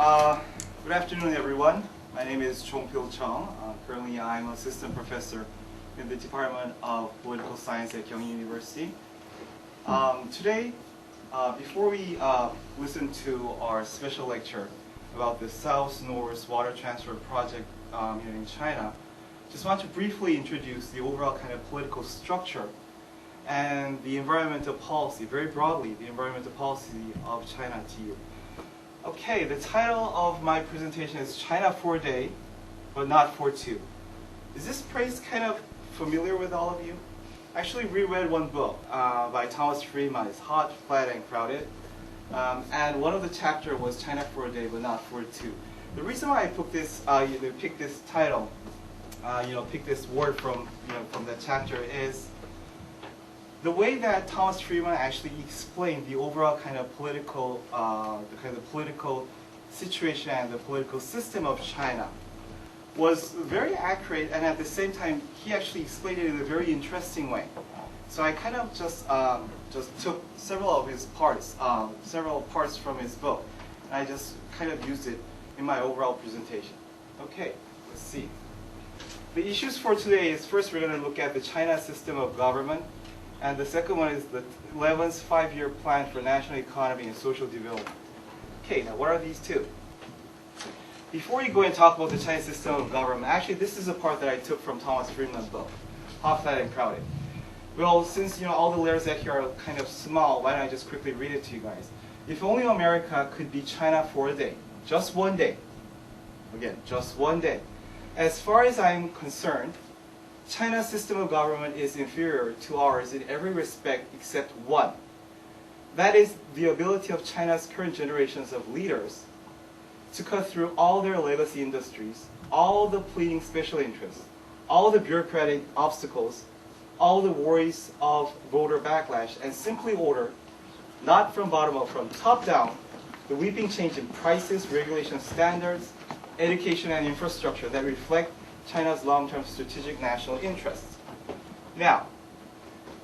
Good afternoon, everyone. My name is Jongpil Chung. Currently, I'm an assistant professor in the Department of Political Science at Kyung University. Today, before we listen to our special lecture about the South-North Water Transfer Project in China, just want to briefly introduce the overall kind of political structure and the environmental policy, very broadly, the environmental policy of China to you. Okay, the title of my presentation is China for a Day, but not for two. Is this phrase kind of familiar with all of you? I actually reread one book by Thomas Friedman. It's Hot, Flat, and Crowded. And one of the chapters was China for a Day, but not for two. The reason why I picked this title, picked this word from that chapter is the way that Thomas Friedman actually explained the overall kind of political, political situation and the political system of China was very accurate, and at the same time, he actually explained it in a very interesting way. So I kind of just took several parts from his book, and I just kind of used it in my overall presentation. Okay, let's see. The issues for today is, first we're going to look at the China system of government. And the second one is the 11th five-year plan for national economy and social development. Okay, now what are these two? Before you go and talk about the Chinese system of government, actually this is a part that I took from Thomas Friedman's book, Hot, Flat, and Crowded. Well, since all the letters that here are kind of small, why don't I just quickly read it to you guys? If only America could be China for a day, just one day. Again, just one day. As far as I'm concerned, China's system of government is inferior to ours in every respect except one. That is the ability of China's current generations of leaders to cut through all their legacy industries, all the pleading special interests, all the bureaucratic obstacles, all the worries of voter backlash, and simply order, not from bottom up, from top down, the sweeping change in prices, regulation standards, education, and infrastructure that reflect China's long-term strategic national interests. Now,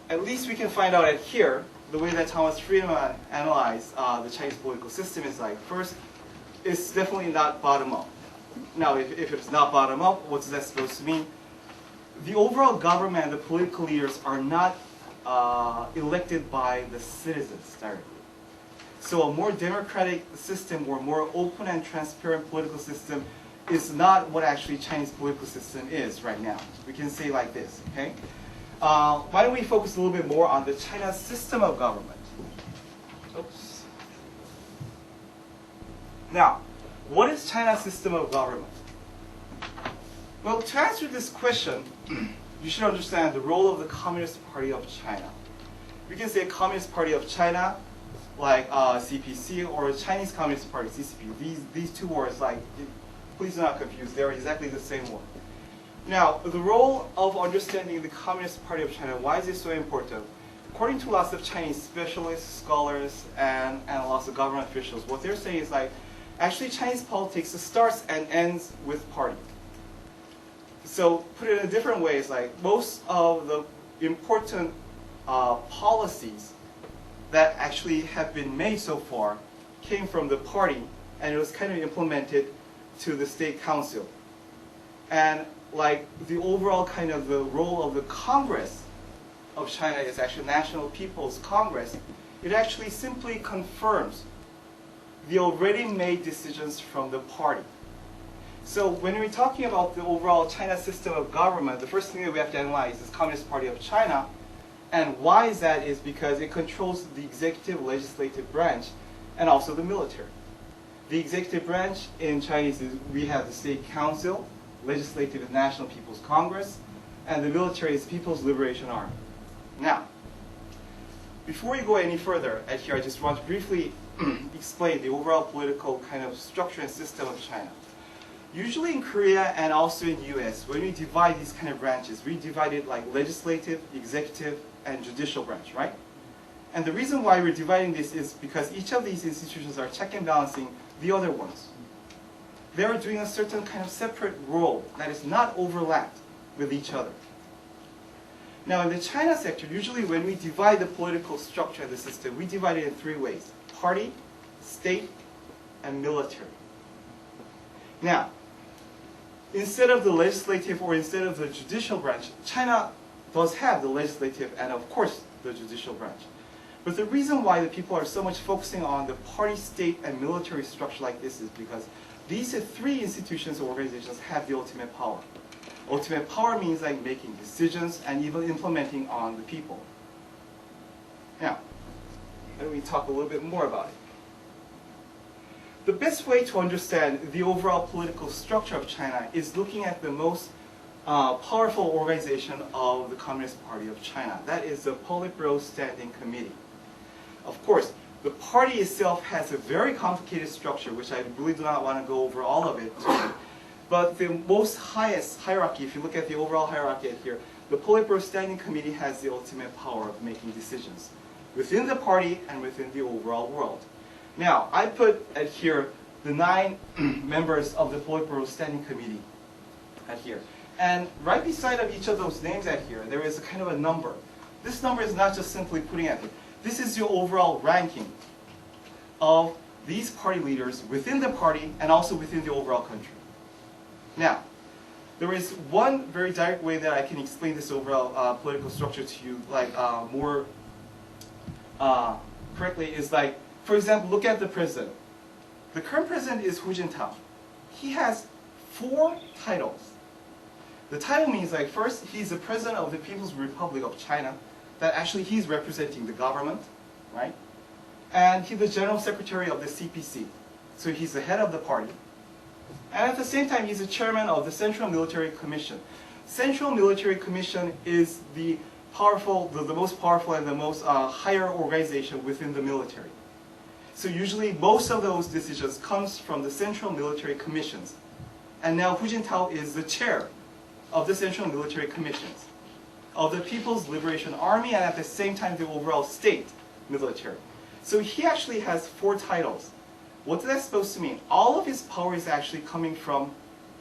at least we can find out at here, the way that Thomas Friedman analyzed the Chinese political system is like, first, it's definitely not bottom-up. Now, if it's not bottom-up, what's that supposed to mean? The overall government and the political leaders are not elected by the citizens directly. So a more democratic system or more open and transparent political system is not what actually Chinese political system is right now. We can say like this, okay? Why don't we focus a little bit more on the China system of government? Oops. Now, what is China's system of government? Well, to answer this question, you should understand the role of the Communist Party of China. We can say Communist Party of China, like CPC, or Chinese Communist Party, CCP. These two words, like, please do not confuse, they're exactly the same word. Now, the role of understanding the Communist Party of China, why is this so important? According to lots of Chinese specialists, scholars, and lots of government officials, what they're saying is like, actually Chinese politics starts and ends with party. So, put it in a different way, it's like most of the important policies that actually have been made so far came from the party, and it was kind of implemented to the state council. And like the overall kind of the role of the Congress of China is actually National People's Congress. It actually simply confirms the already made decisions from the party. So when we're talking about the overall China system of government, the first thing that we have to analyze is Communist Party of China. And why is that? Is because it controls the executive, legislative branch, and also the military. The executive branch in Chinese is, we have the State Council, Legislative and National People's Congress, and the military is People's Liberation Army. Now, before we go any further, here I just want to briefly explain the overall political kind of structure and system of China. Usually in Korea and also in the US, when we divide these kind of branches, we divide it like legislative, executive, and judicial branch, right? And the reason why we're dividing this is because each of these institutions are check and balancing the other ones. They are doing a certain kind of separate role that is not overlapped with each other. Now in the China sector, usually when we divide the political structure of the system, we divide it in three ways: party, state, and military. Now, instead of the legislative or instead of the judicial branch, China does have the legislative and of course the judicial branch. But the reason why the people are so much focusing on the party, state, and military structure like this is because these three institutions or organizations have the ultimate power. Ultimate power means like making decisions and even implementing on the people. Now, let me talk a little bit more about it. The best way to understand the overall political structure of China is looking at the most powerful organization of the Communist Party of China. That is the Politburo Standing Committee. Of course, the party itself has a very complicated structure, which I really do not want to go over all of it today. But the most highest hierarchy, if you look at the overall hierarchy here, the Politburo Standing Committee has the ultimate power of making decisions within the party and within the overall world. Now, I put at here the 9 members of the Politburo Standing Committee at here. And right beside of each of those names at here, there is a kind of a number. This number is not just simply putting at here. This is your overall ranking of these party leaders within the party and also within the overall country. Now, there is one very direct way that I can explain this overall political structure to you, like more correctly, is like, for example, look at the president. The current president is Hu Jintao. He has 4 titles. The title means like, first, he's the president of the People's Republic of China, that actually he's representing the government, right? And he's the general secretary of the CPC. So he's the head of the party. And at the same time, he's the chairman of the Central Military Commission. Central Military Commission is the powerful, the most powerful and the most higher organization within the military. So usually most of those decisions comes from the Central Military Commissions. And now Hu Jintao is the chair of the Central Military Commissions of the People's Liberation Army and at the same time the overall state military. So he actually has 4 titles. What's that supposed to mean? All of his power is actually coming from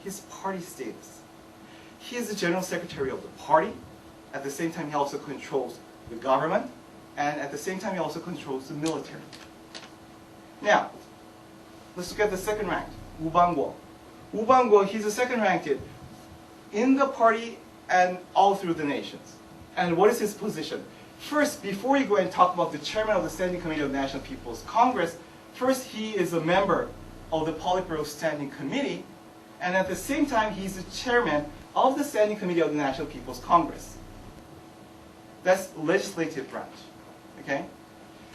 his party status. He is the general secretary of the party. At the same time, he also controls the government. And at the same time, he also controls the military. Now, let's look at the second ranked, Wu Bangguo. Wu Bangguo, he's the second ranked in the party and all through the nations. And what is his position? First, before you go and talk about the chairman of the Standing Committee of the National People's Congress, first he is a member of the Politburo Standing Committee, and at the same time he's the chairman of the Standing Committee of the National People's Congress. That's legislative branch, okay?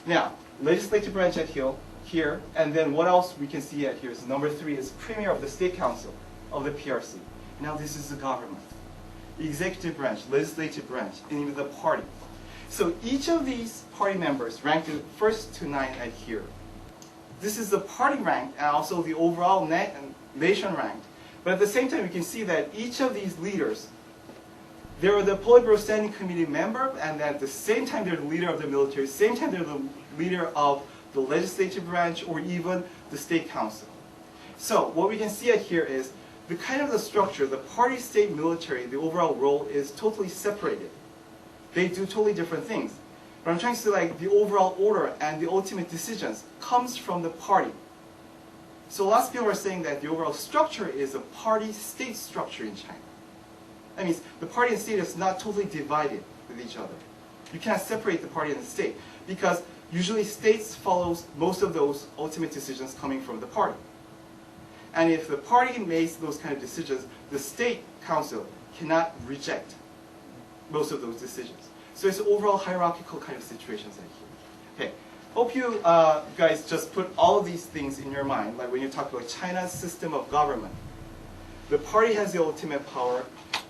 Now, legislative branch at here, and then what else we can see at here is number 3 is Premier of the State Council of the PRC. Now this is the government. The executive branch, legislative branch, and even the party. So each of these party members ranked first to 9 at here. This is the party rank and also the overall nation ranked. But at the same time, you can see that each of these leaders, they're the Politburo Standing Committee member, and at the same time they're the leader of the military, same time they're the leader of the legislative branch or even the state council. So what we can see at here is the kind of the structure, the party, state, military, the overall role is totally separated. They do totally different things. But I'm trying to say like the overall order and the ultimate decisions comes from the party. So lots of people are saying that the overall structure is a party-state structure in China. That means the party and state is not totally divided with each other. You cannot separate the party and the state because usually states follows most of those ultimate decisions coming from the party. And if the party makes those kind of decisions, the state council cannot reject most of those decisions. So it's overall hierarchical kind of situations in here. Okay, hope you guys just put all of these things in your mind, like when you talk about China's system of government. The party has the ultimate power,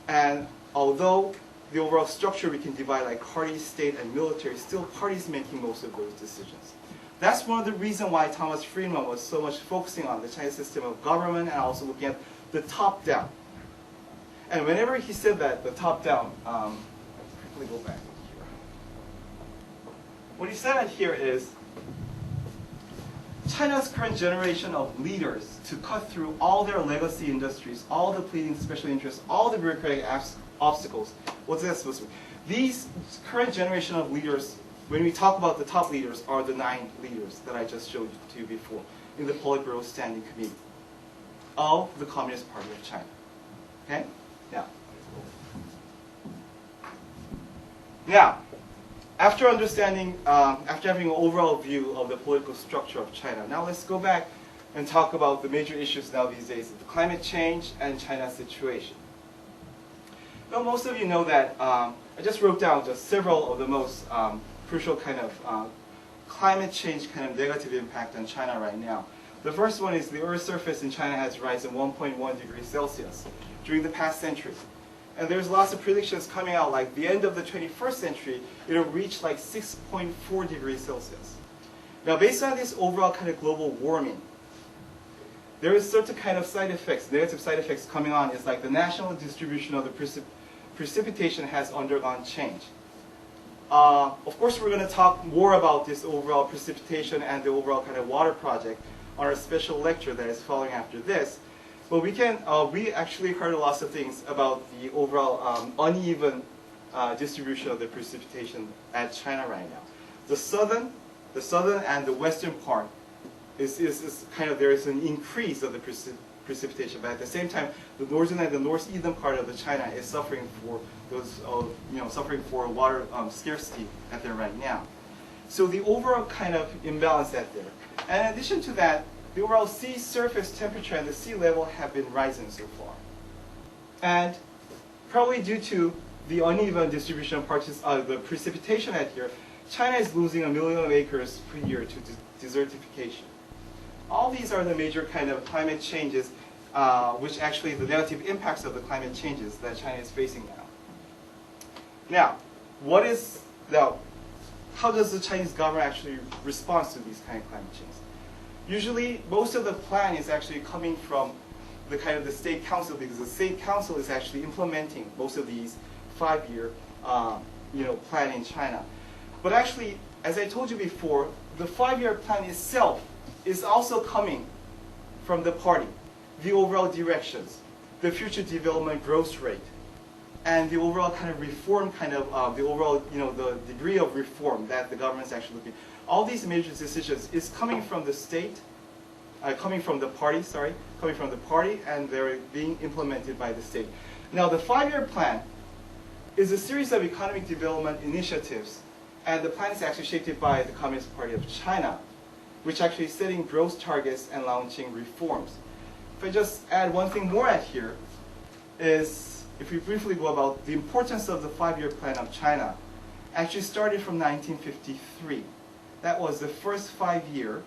and although the overall structure we can divide like party, state, and military, still parties making most of those decisions. That's one of the reasons why Thomas Friedman was so much focusing on the Chinese system of government and also looking at the top-down. And whenever he said that, the top-down, I'll quickly go back here. What he said here is, China's current generation of leaders to cut through all their legacy industries, all the pleading special interests, all the bureaucratic obstacles. What's that supposed to be? These current generation of leaders, when we talk about the top leaders, are the 9 leaders that I just showed to you before in the Politburo Standing Committee. of the Communist Party of China. Okay? Now, after understanding, after having an overall view of the political structure of China, now let's go back and talk about the major issues now these days, the climate change and China's situation. Well, most of you know that I just wrote down just several of the most crucial kind of climate change kind of negative impact on China right now. The first one is the Earth's surface in China has risen 1.1 degrees Celsius during the past century. And there's lots of predictions coming out, like the end of the 21st century, it'll reach like 6.4 degrees Celsius. Now, based on this overall kind of global warming, there is certain kind of side effects, negative side effects coming on. It's like the national distribution of the precipitation has undergone change. Of course, we're going to talk more about this overall precipitation and the overall kind of water project on our special lecture that is following after this. But we actually heard lots of things about the overall uneven distribution of the precipitation at China right now. The southern and the western part is kind of, there is an increase of the precipitation, but at the same time, the northern and the northeastern part of the China is suffering for those, suffering for water scarcity at there right now. So the overall kind of imbalance at there. And in addition to that, the overall sea surface temperature and the sea level have been rising so far. And probably due to the uneven distribution of the precipitation at here, China is losing 1 million acres per year to desertification. All these are the major kind of climate changes, which actually the negative impacts of the climate changes that China is facing now. Now, how does the Chinese government actually respond to these kind of climate changes? Usually, most of the plan is actually coming from the kind of the state council, because the state council is actually implementing most of these 5-year, plan in China. But actually, as I told you before, the 5-year plan itself is also coming from the party, the overall directions, the future development growth rate, and the overall kind of reform the overall, the degree of reform that the government is actually looking. All these major decisions is coming from the state, coming from the party, and they're being implemented by the state. Now, the 5-year plan is a series of economic development initiatives, and the plan is actually shaped by the Communist Party of China, which actually is setting growth targets and launching reforms. If I just add one thing more at here, is if we briefly go about the importance of the 5-year plan of China, actually started from 1953. That was the first 5-year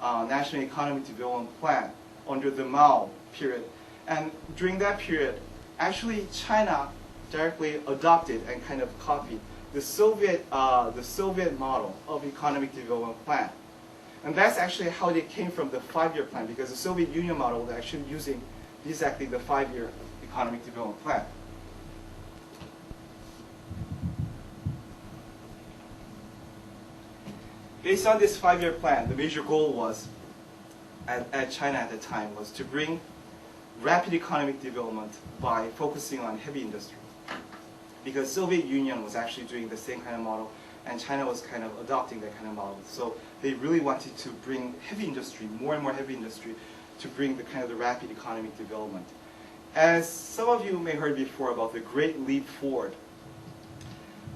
National Economic Development Plan under the Mao period. And during that period, actually China directly adopted and kind of copied the Soviet model of economic development plan. And that's actually how they came from the 5-year plan, because the Soviet Union model was actually using exactly the 5-year economic development plan. Based on this 5-year plan, the major goal was, at China at the time, was to bring rapid economic development by focusing on heavy industry. Because Soviet Union was actually doing the same kind of model, and China was kind of adopting that kind of model. So they really wanted to bring heavy industry, more and more heavy industry, to bring the kind of the rapid economic development. As some of you may have heard before about the Great Leap Forward,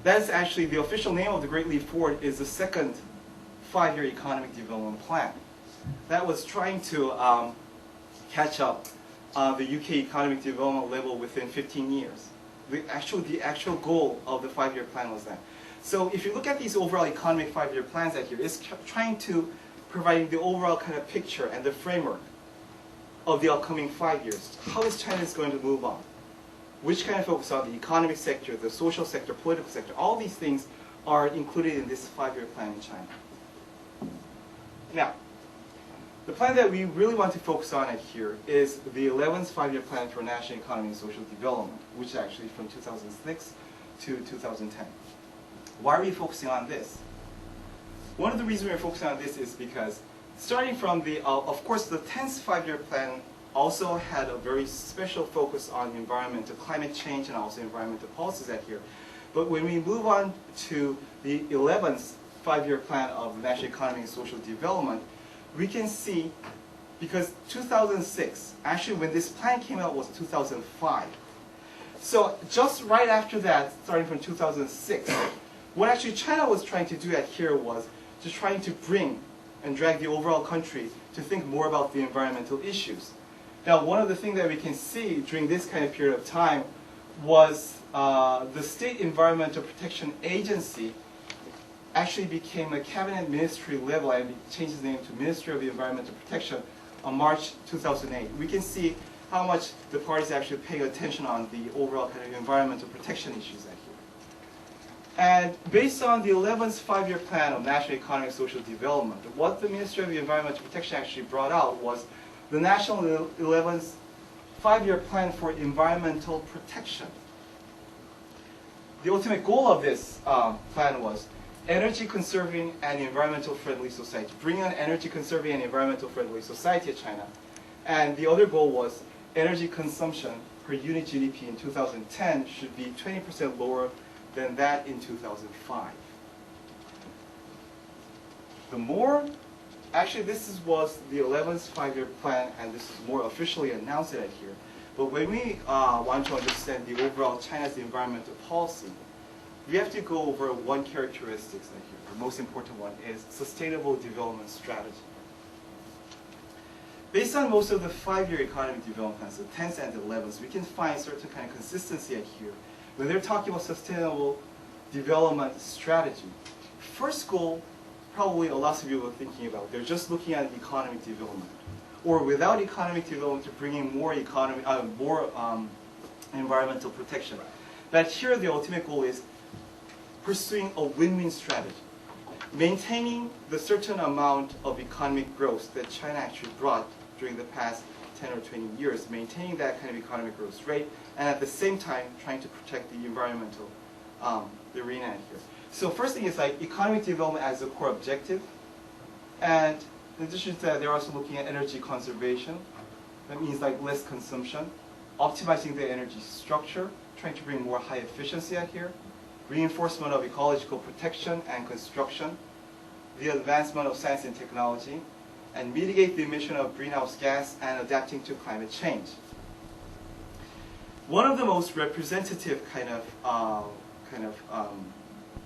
that is actually the official name of the Great Leap Forward is the second 5-year economic development plan. That was trying to catch up the UK economic development level within 15 years. The actual goal of the 5-year plan was that. So if you look at these overall economic 5-year plans out here, it's trying to provide the overall kind of picture and the framework of the upcoming 5 years. How is China going to move on? Which kind of focus on the economic sector, the social sector, political sector, all these things are included in this 5-year plan in China. Now, the plan that we really want to focus on at here is the 11th 5-year plan for national economy and social development, which is actually from 2006 to 2010. Why are we focusing on this? One of the reasons we're focusing on this is because starting from the, of course, the 10th 5-year plan also had a very special focus on environmental climate change and also environmental policies at here. But when we move on to the 11th 5-year plan of national economy and social development, we can see, because 2006, actually when this plan came out was 2005. So just right after that, starting from 2006, what actually China was trying to do here was just trying to bring and drag the overall country to think more about the environmental issues. Now, one of the things that we can see during this kind of period of time was the State Environmental Protection Agency actually became a cabinet ministry level and changed its name to Ministry of Environmental Protection on March 2008. We can see how much the parties actually pay attention on the overall kind of environmental protection issues here. And based on the 11th Five-Year Plan of National Economic and Social Development, what the Ministry of Environmental Protection actually brought out was the National 11th Five-Year Plan for Environmental Protection. The ultimate goal of this plan was energy conserving and environmental friendly society, bring an energy conserving and environmental friendly society in China. And the other goal was energy consumption per unit GDP in 2010 should be 20% lower than that in 2005. Actually this was the 11th Five-Year Plan, and this is more officially announced here. But when we want to understand the overall China's environmental policy, we have to go over one characteristic here. The most important one is sustainable development strategy. Based on most of the five-year economic development plans, the 10th and the 11th, we can find certain kind of consistency here. When they're talking about sustainable development strategy, first goal, probably a lot of people are thinking about, they're just looking at economic development. Or without economic development, to bring in more environmental protection. But here the ultimate goal is pursuing a win-win strategy. Maintaining the certain amount of economic growth that China actually brought during the past 10 or 20 years, maintaining that kind of economic growth rate, and at the same time trying to protect the environmental arena here. So first thing is like economic development as a core objective, and in addition to that, they're also looking at energy conservation. That means like less consumption, optimizing the energy structure, trying to bring more high efficiency out here, reinforcement of ecological protection and construction, the advancement of science and technology, and mitigate the emission of greenhouse gas and adapting to climate change. One of the most representative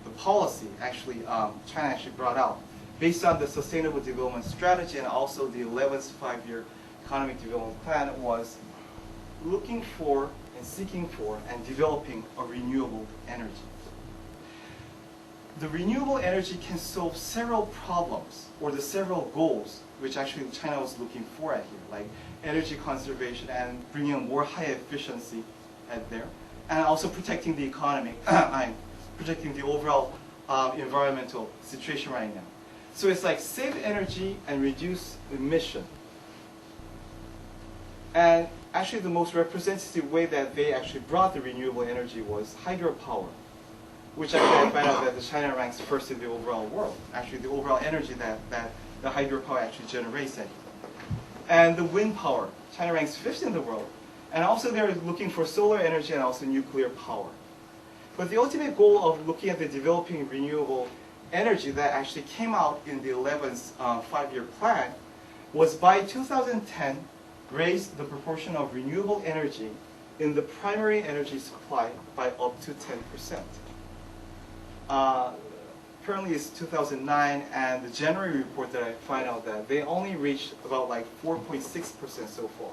the policy actually China actually brought out based on the Sustainable Development Strategy and also the 11th Five-Year Economic Development Plan was looking for and seeking for and developing a renewable energy. The renewable energy can solve several problems or the several goals which actually China was looking for here, like energy conservation and bringing more high efficiency at there, and also protecting the economy, protecting the overall environmental situation right now. So it's like save energy and reduce emission. And actually the most representative way that they actually brought the renewable energy was hydropower, which actually I find out that the China ranks first in the overall world. Actually the overall energy that the hydropower actually generates. And the wind power, China ranks fifth in the world. And also they're looking for solar energy and also nuclear power. But the ultimate goal of looking at the developing renewable energy that actually came out in the 11th Five-Year Plan was by 2010 raise the proportion of renewable energy in the primary energy supply by up to 10%. Currently it's 2009, and the January report that I find out that they only reached about like 4.6% so far.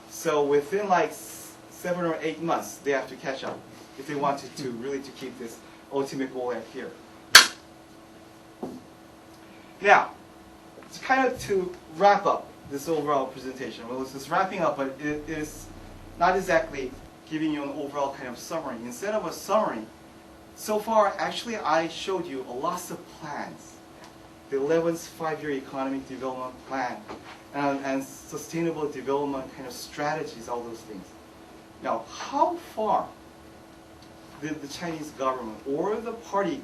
So within like 7 or 8 months, they have to catch up if they wanted to really to keep this ultimate goal at here. Now, it's kind of to wrap up this overall presentation. Well, it's just wrapping up, but it is not exactly giving you an overall kind of summary. Instead of a summary, so far, actually, I showed you a lot of plans. The 11th Five-Year Economic Development Plan and sustainable development kind of strategies, all those things. Now, how far did the Chinese government or the party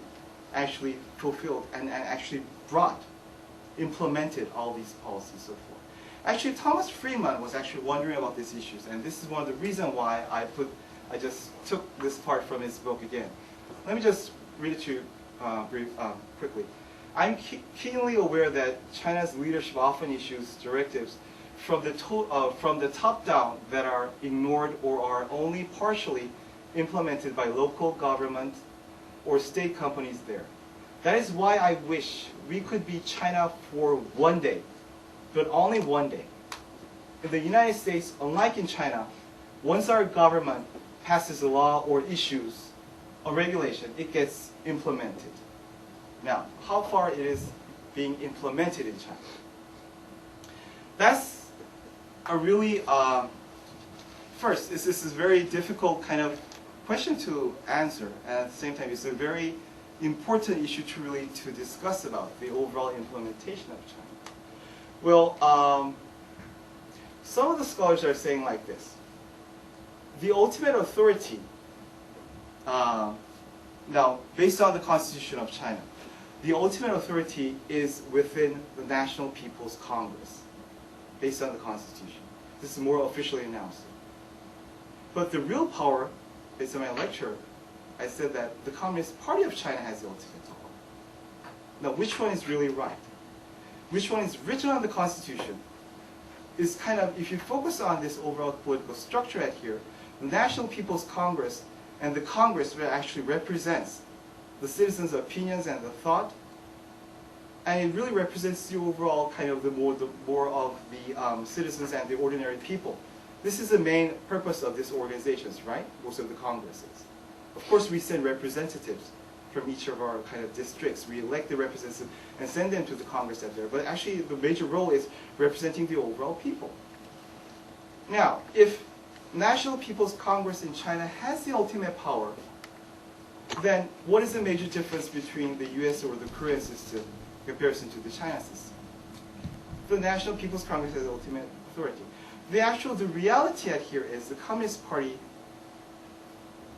actually fulfilled and actually implemented all these policies so far? Actually, Thomas Friedman was actually wondering about these issues, and this is one of the reasons why I just took this part from his book again. Let me just read it to you quickly. I'm keenly aware that China's leadership often issues directives from the top down that are ignored or are only partially implemented by local government or state companies there. That is why I wish we could be China for one day, but only one day. In the United States, unlike in China, once our government passes a law or issues a regulation, it gets implemented. Now, how far it is being implemented in China? That's a really, first, this is a very difficult kind of question to answer, and at the same time, it's a very important issue to discuss about, the overall implementation of China. Well, some of the scholars are saying like this. The ultimate authority, now, based on the Constitution of China, the ultimate authority is within the National People's Congress, based on the Constitution. This is more officially announced. But the real power, based on my lecture, I said that the Communist Party of China has the ultimate power. Now, which one is really right? Which one is written on the Constitution is kind of, if you focus on this overall political structure at here, the National People's Congress and the Congress actually represents the citizens' opinions and the thought, and it really represents the overall kind of the more of the citizens and the ordinary people. This is the main purpose of these organizations, right? Most of the congresses. Of course, we send representatives from each of our kind of districts. We elect the representatives and send them to the Congress out there. But actually, the major role is representing the overall people. Now, if National People's Congress in China has the ultimate power, then what is the major difference between the US or the Korean system in comparison to the China system? The National People's Congress has the ultimate authority. The reality at here is the Communist Party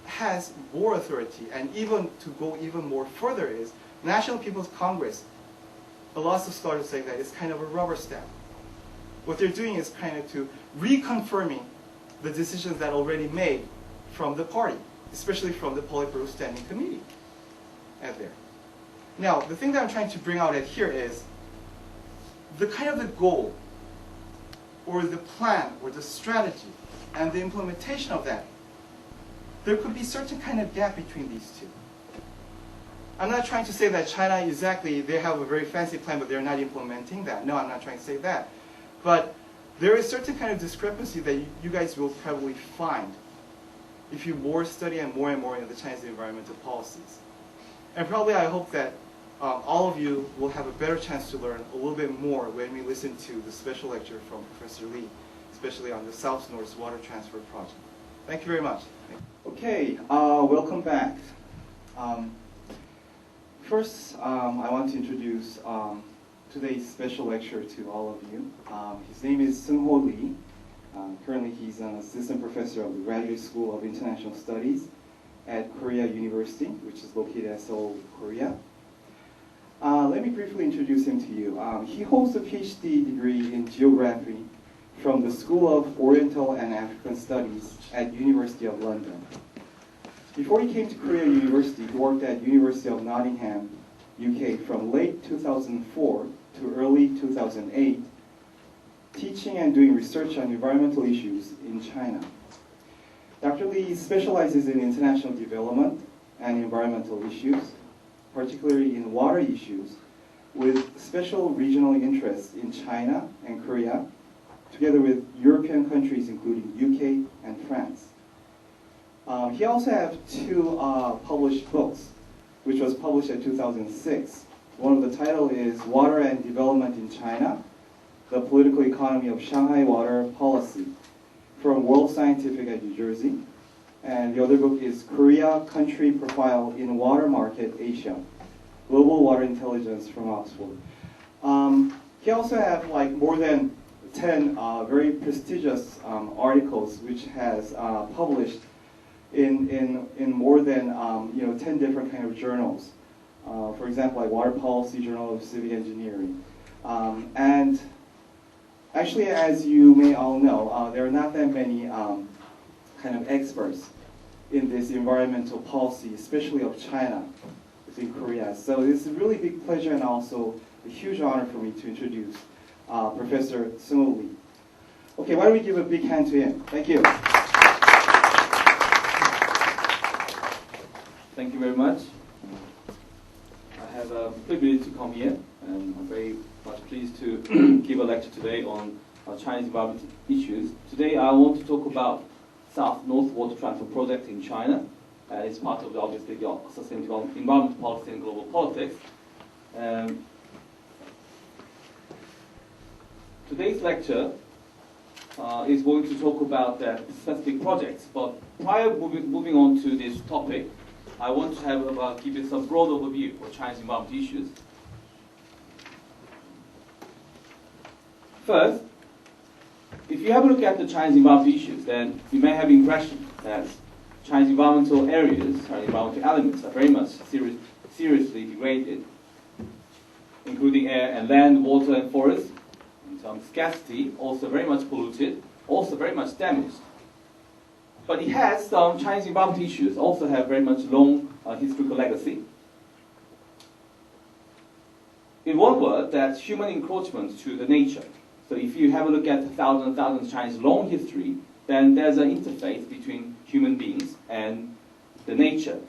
has more authority, and even to go even more further is National People's Congress, a lot of scholars say that it's kind of a rubber stamp. What they're doing is kind of to reconfirming the decisions that already made from the party, especially from the Politburo Standing Committee at there. Now, the thing that I'm trying to bring out at here is the kind of the goal or the plan or the strategy and the implementation of that. There could be certain kind of gap between these two. I'm not trying to say that China exactly, they have a very fancy plan, but they're not implementing that. No, I'm not trying to say that. But there is certain kind of discrepancy that you guys will probably find if you more study and more in the Chinese environmental policies. And probably I hope that all of you will have a better chance to learn a little bit more when we listen to the special lecture from Professor Lee, especially on the South-North Water Transfer Project. Thank you very much. Okay, welcome back. First, I want to introduce today's special lecturer to all of you. His name is Seung-ho Lee. Currently, he's an assistant professor of the Graduate School of International Studies at Korea University, which is located at Seoul, Korea. Let me briefly introduce him to you. He holds a PhD degree in geography from the School of Oriental and African Studies at University of London. Before he came to Korea University, he worked at University of Nottingham, UK from late 2004 to early 2008, teaching and doing research on environmental issues in China. Dr. Lee specializes in international development and environmental issues, particularly in water issues, with special regional interests in China and Korea, together with European countries including UK and France. He also has two published books, which was published in 2006. One of the title is Water and Development in China, The Political Economy of Shanghai Water Policy, from World Scientific at New Jersey. And the other book is Korea Country Profile in Water Market Asia, Global Water Intelligence from Oxford. He also has like more than 10 very prestigious articles which has published in more than 10 different kind of journals. For example, like Water Policy Journal of Civic Engineering. And actually, as you may all know, there are not that many kind of experts in this environmental policy, especially of China. in Korea. So it's a really big pleasure and also a huge honor for me to introduce Professor Sung Lee. Okay, why don't we give a big hand to him? Thank you. Thank you very much. I have a privilege to come here, and I'm very much pleased to give a lecture today on Chinese environmental issues. Today I want to talk about South-North Water Transfer Project in China. It's part of obviously the sustainable environmental policy and global politics. Today's lecture is going to talk about specific projects, but prior moving on to this topic, I want to give you some broad overview of Chinese environmental issues. First, if you have a look at the Chinese environmental issues, then you may have the impression that Chinese environmental areas, Chinese environmental elements are very much seriously degraded, including air and land, water and forest, in terms of scarcity, also very much polluted, also very much damaged. But it has some Chinese environmental issues, also have very much long historical legacy. In one word, that's human encroachment to the nature. So if you have a look at thousands of Chinese long history, then there's an interface between human beings and the nature.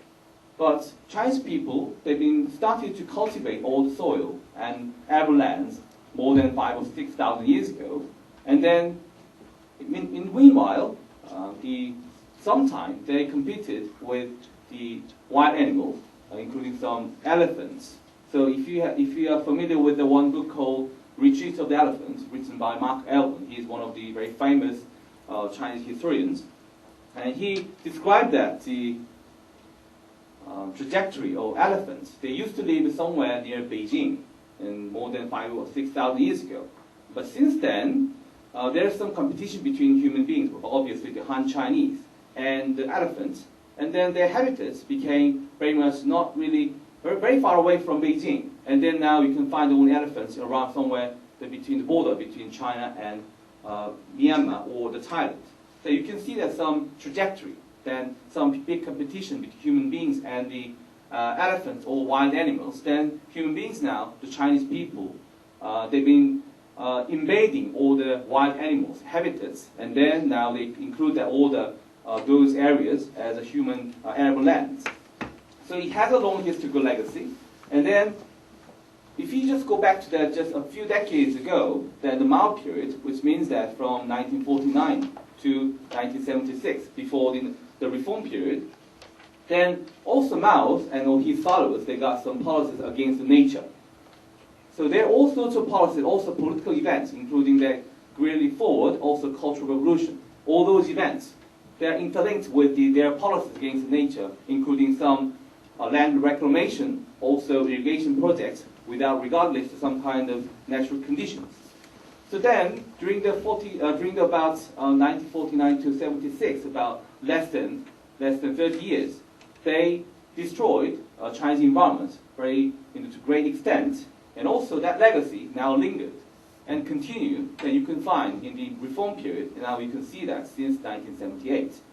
But Chinese people, they've been starting to cultivate all the soil and arable lands more than 5,000 or 6,000 years ago. And then, meanwhile, sometimes they competed with the wild animals, including some elephants. So if you are familiar with the one book called Retreat of the Elephant, written by Mark Elvin, he is one of the very famous Chinese historians, and he described that the trajectory of elephants, they used to live somewhere near Beijing in more than 5,000 or 6,000 years ago. But since then, there's some competition between human beings, obviously the Han Chinese and the elephants, and then their habitats became very much not really very far away from Beijing. And then now you can find only elephants around somewhere between the border between China and Myanmar or the Thailand. So you can see there's some trajectory, then some big competition between human beings and the elephants or wild animals. Then human beings now, the Chinese people, they've been invading all the wild animals' habitats, and then now they include all those areas as a human arable lands. So it has a long historical legacy. And then, if you just go back to that just a few decades ago, then the Mao period, which means that from 1949 to 1976, before the reform period, then also Mao and all his followers, they got some policies against nature. So there are all sorts of policies, also political events, including the Guerrilla Forward, also Cultural Revolution. All those events, they're interlinked with their policies against nature, including some land reclamation, also irrigation projects, regardless of some kind of natural conditions. So then, during about 1949 to 76, about less than 30 years, they destroyed Chinese environment to great extent, and also that legacy now lingered and continued, that you can find in the reform period, and now you can see that since 1978.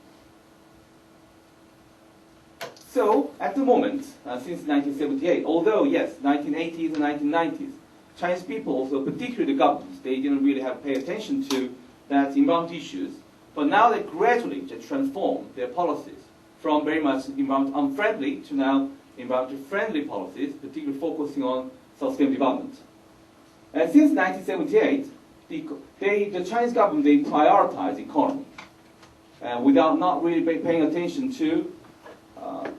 So, at the moment, since 1978, although, yes, 1980s and 1990s, Chinese people, also particularly the governments, they didn't really have pay attention to that environmental issues, but now they gradually just transform their policies from very much environment unfriendly to now environmental friendly policies, particularly focusing on sustainable development. And since 1978, the Chinese government, they prioritize economy, without not really paying attention to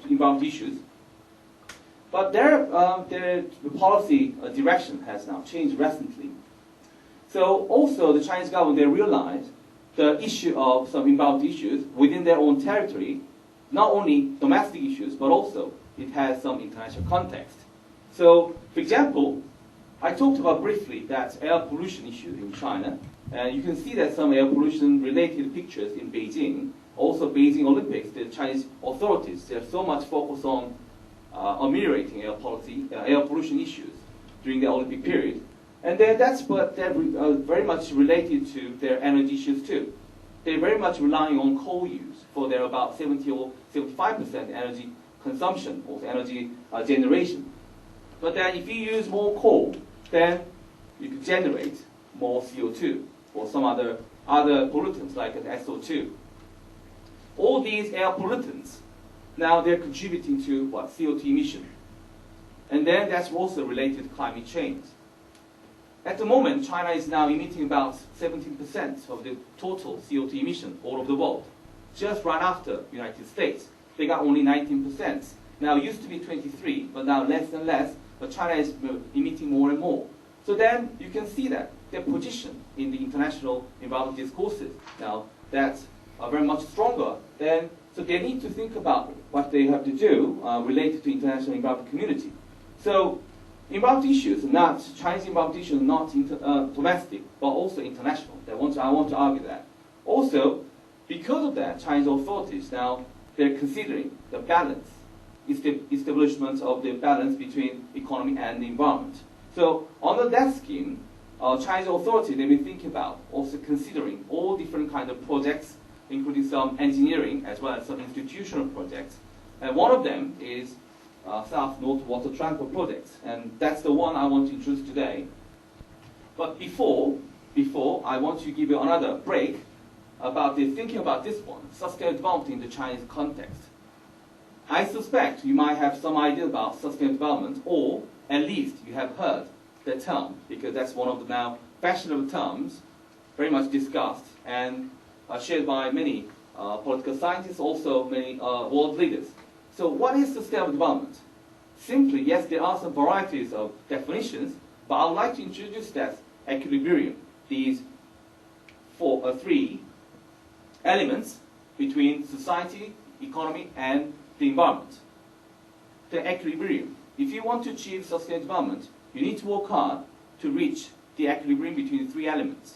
environmental issues. But their policy direction has now changed recently. So also the Chinese government, they realized the issue of some environmental issues within their own territory, not only domestic issues, but also it has some international context. So, for example, I talked about briefly that air pollution issue in China, and you can see that some air pollution related pictures in Beijing. Also Beijing Olympics, the Chinese authorities, they're so much focused on ameliorating air pollution issues during the Olympic period. And they're very much related to their energy issues too. They're very much relying on coal use for their about 70 or 75% energy consumption, also energy generation. But then if you use more coal, then you can generate more CO2 or some other pollutants like SO2. All these air pollutants, now they're contributing to what? CO2 emission. And then that's also related to climate change. At the moment, China is now emitting about 17% of the total CO2 emission all over the world. Just right after the United States, they got only 19%. Now it used to be 23, but now less and less, but China is emitting more and more. So then you can see that their position in the international environmental discourses now that's very much stronger. Then so they need to think about what they have to do related to international environmental community. So environmental issues, Chinese environmental issues, not domestic, but also international. I want to argue that. Also, because of that, Chinese authorities now they're considering the balance, establishment of the balance between economy and the environment. So under that scheme, Chinese authorities they will think about also considering all different kind of projects, including some engineering as well as some institutional projects. And one of them is South-North Water Transfer Project, and that's the one I want to introduce today. But before I want to give you another break about thinking about this one, sustainable development in the Chinese context. I suspect you might have some idea about sustainable development, or at least you have heard the term, because that's one of the now fashionable terms, very much discussed and shared by many political scientists, also many world leaders. So what is sustainable development? Simply, yes, there are some varieties of definitions, but I would like to introduce that equilibrium, these three elements between society, economy, and the environment. The equilibrium. If you want to achieve sustainable development, you need to work hard to reach the equilibrium between the three elements.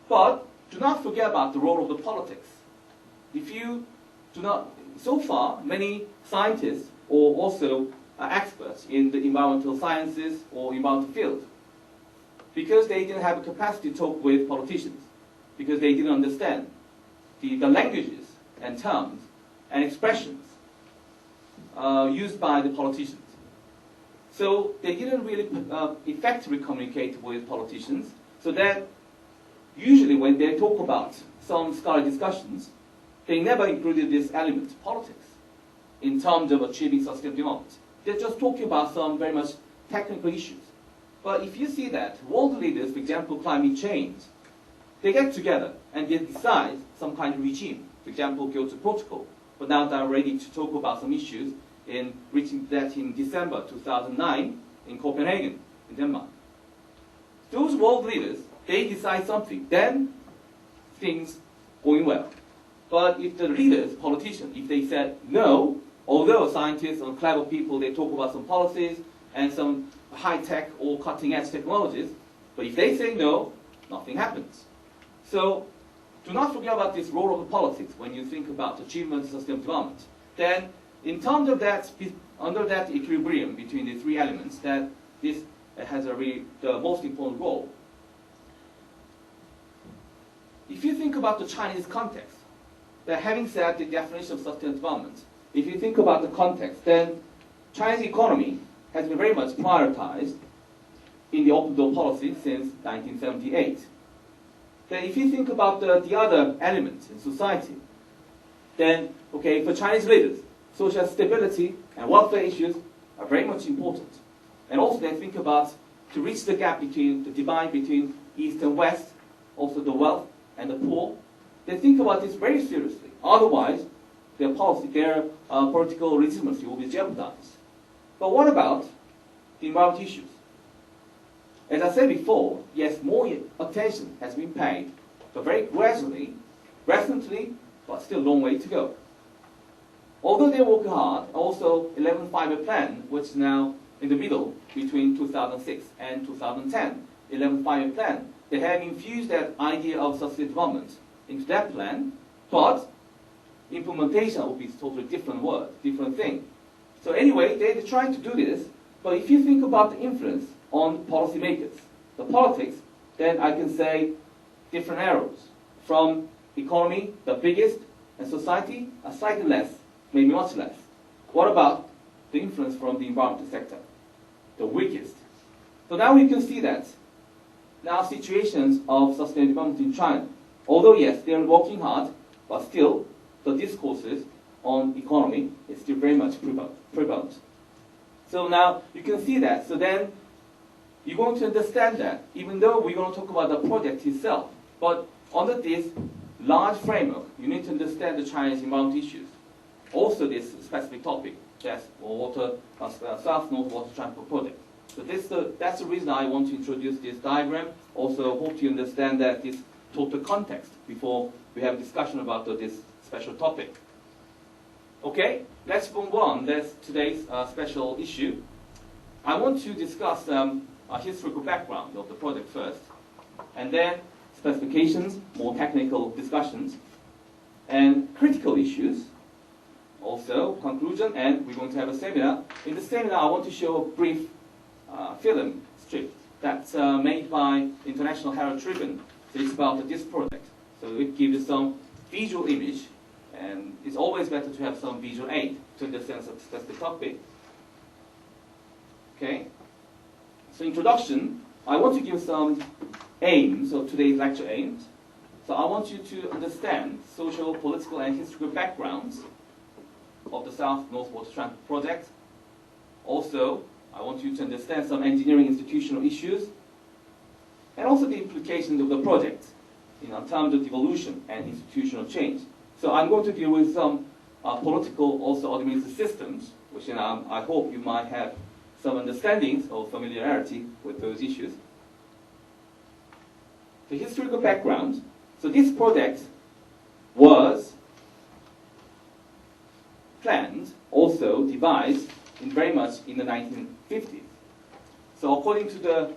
But do not forget about the role of the politics. If you do not, so far, many scientists or also experts in the environmental sciences or environmental field, because they didn't have a capacity to talk with politicians, because they didn't understand the languages and terms and expressions used by the politicians. So they didn't really effectively communicate with politicians, so that usually when they talk about some scholarly discussions, they never included this element, politics, in terms of achieving sustainable development. They're just talking about some very much technical issues. But if you see that world leaders, for example, climate change, they get together and they decide some kind of regime, for example, Kyoto Protocol. But now they're ready to talk about some issues in reaching that in December 2009 in Copenhagen, in Denmark. Those world leaders, they decide something, then things going well. But if the leaders, politicians, if they said no, although scientists and clever people, they talk about some policies and some high-tech or cutting-edge technologies, but if they say no, nothing happens. So do not forget about this role of the politics when you think about achievement of sustainable development. Then, in terms of that, under that equilibrium between the three elements, that this has the most important role. If you think about the Chinese context, that having said the definition of sustainable development, if you think about the context, then Chinese economy has been very much prioritized in the open door policy since 1978. Then if you think about the other elements in society, then, okay, for Chinese leaders, social stability and welfare issues are very much important. And also they think about to reach the gap between, the divide between East and West, also the wealth and the poor. They think about this very seriously. Otherwise, their policy, their political legitimacy will be jeopardized. But what about the environmental issues? As I said before, yes, more attention has been paid, but very gradually, recently, but still a long way to go. Although they work hard, also 11th FiveYear Plan, which is now in the middle between 2006 and 2010, 11th FiveYear Plan, they have infused that idea of sustainable development into that plan, but implementation will be a totally different word, different thing. So anyway, they're trying to do this, but if you think about the influence on policymakers, the politics, then I can say different arrows. From economy, the biggest, and society, a slightly less, maybe much less. What about the influence from the environmental sector? The weakest. So now we can see that now situations of sustainable development in China, although yes, they are working hard, but still the discourses on economy is still very much prevalent. So now you can see that. So then you're going to understand that, even though we're going to talk about the project itself, but under this large framework, you need to understand the Chinese environmental issues. Also this specific topic, that's South-North Water Transport Project. So that's the reason I want to introduce this diagram. Also hope you understand that this total context before we have discussion about this special topic. Okay, let's move on. That's today's special issue. I want to discuss a historical background of the project first, and then specifications, more technical discussions, and critical issues, also conclusion, and we're going to have a seminar. In the seminar, I want to show a brief film strip that's made by International Herald Tribune. So it's about this project. So it gives you some visual image, and it's always better to have some visual aid to understand the specific topic. Okay. So introduction, I want to give some aims of today's lecture aims. So I want you to understand social, political, and historical backgrounds of the South-North Water Transport Project. Also, I want you to understand some engineering institutional issues, and also the implications of the project in terms of devolution and institutional change. So I'm going to deal with some political, also administrative systems, which I hope you might have some understandings or familiarity with those issues. The historical background. So this project was planned, also devised very much in the 1950s. So according to the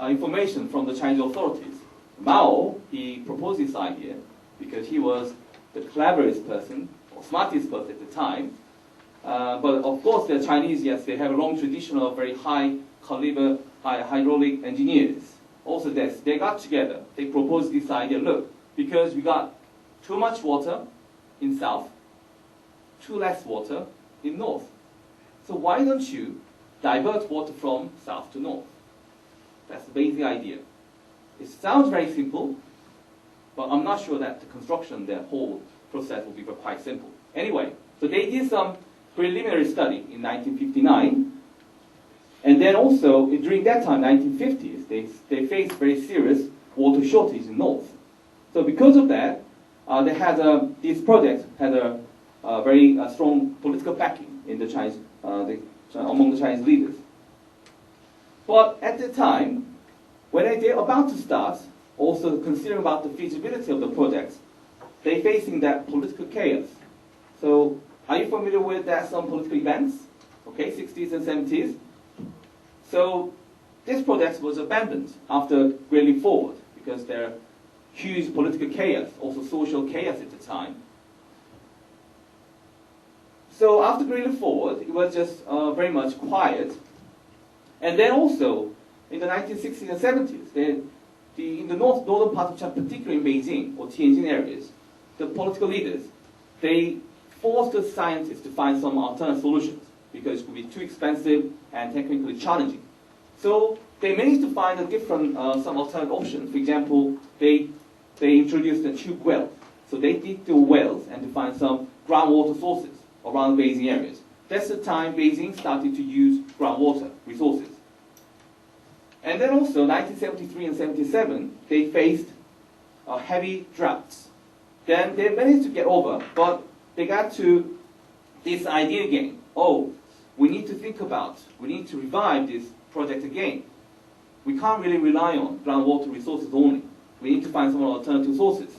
information from the Chinese authorities, Mao, he proposed this idea because he was the cleverest person, or smartest person at the time. But of course, the Chinese, yes, they have a long tradition of very high caliber hydraulic engineers. Also this, they got together, they proposed this idea, look, because we got too much water in south, too less water in north. So why don't you divert water from south to north? That's the basic idea. It sounds very simple, but I'm not sure that the construction, the whole process will be quite simple. Anyway, so they did some preliminary study in 1959, and then also during that time, 1950s, they faced very serious water shortage in north. So because of that, they had this project had a very strong political backing in the Chinese, among the Chinese leaders. But at the time, when they're about to start, also considering about the feasibility of the project, they're facing that political chaos. So are you familiar with that some political events? Okay, 60s and 70s. So this project was abandoned after Great Leap Forward because there are huge political chaos, also social chaos at the time. So after Great Leap Forward, it was just very much quiet. And then also, in the 1960s and 70s, in the northern part of China, particularly in Beijing or Tianjin areas, the political leaders, they forced the scientists to find some alternate solutions because it would be too expensive and technically challenging. So they managed to find a different, some alternate options. For example, they introduced the tube well. So they dig the wells and to find some groundwater sources around Beijing areas. That's the time Beijing started to use groundwater resources. And then also, 1973 and 77, they faced heavy droughts. Then they managed to get over, but they got to this idea again. Oh, we need to revive this project again. We can't really rely on groundwater resources only. We need to find some alternative sources.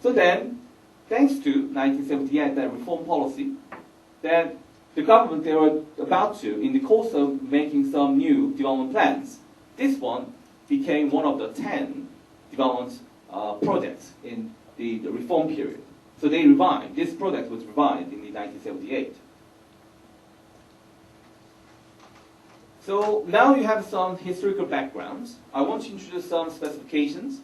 So then, thanks to 1978, that reform policy, then the government, they were about to, in the course of making some new development plans, this one became one of the 10 development projects in the reform period. So they revived. This project was revived in 1978. So now you have some historical backgrounds. I want to introduce some specifications.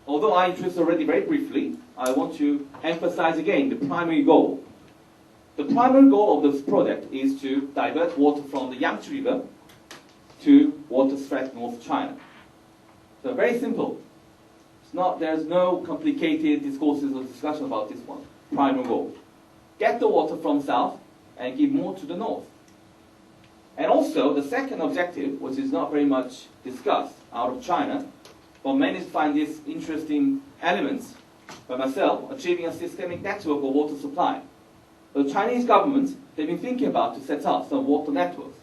although I introduced already very briefly, I want to emphasize again the primary goal. The primary goal of this project is to divert water from the Yangtze River to water-stressed North China. So very simple. There's no complicated discourses or discussion about this one. Primary goal. Get the water from south and give more to the north. And also, the second objective, which is not very much discussed out of China, but many find these interesting elements, by myself, achieving a systemic network of water supply. The Chinese government, they've been thinking about to set up some water networks,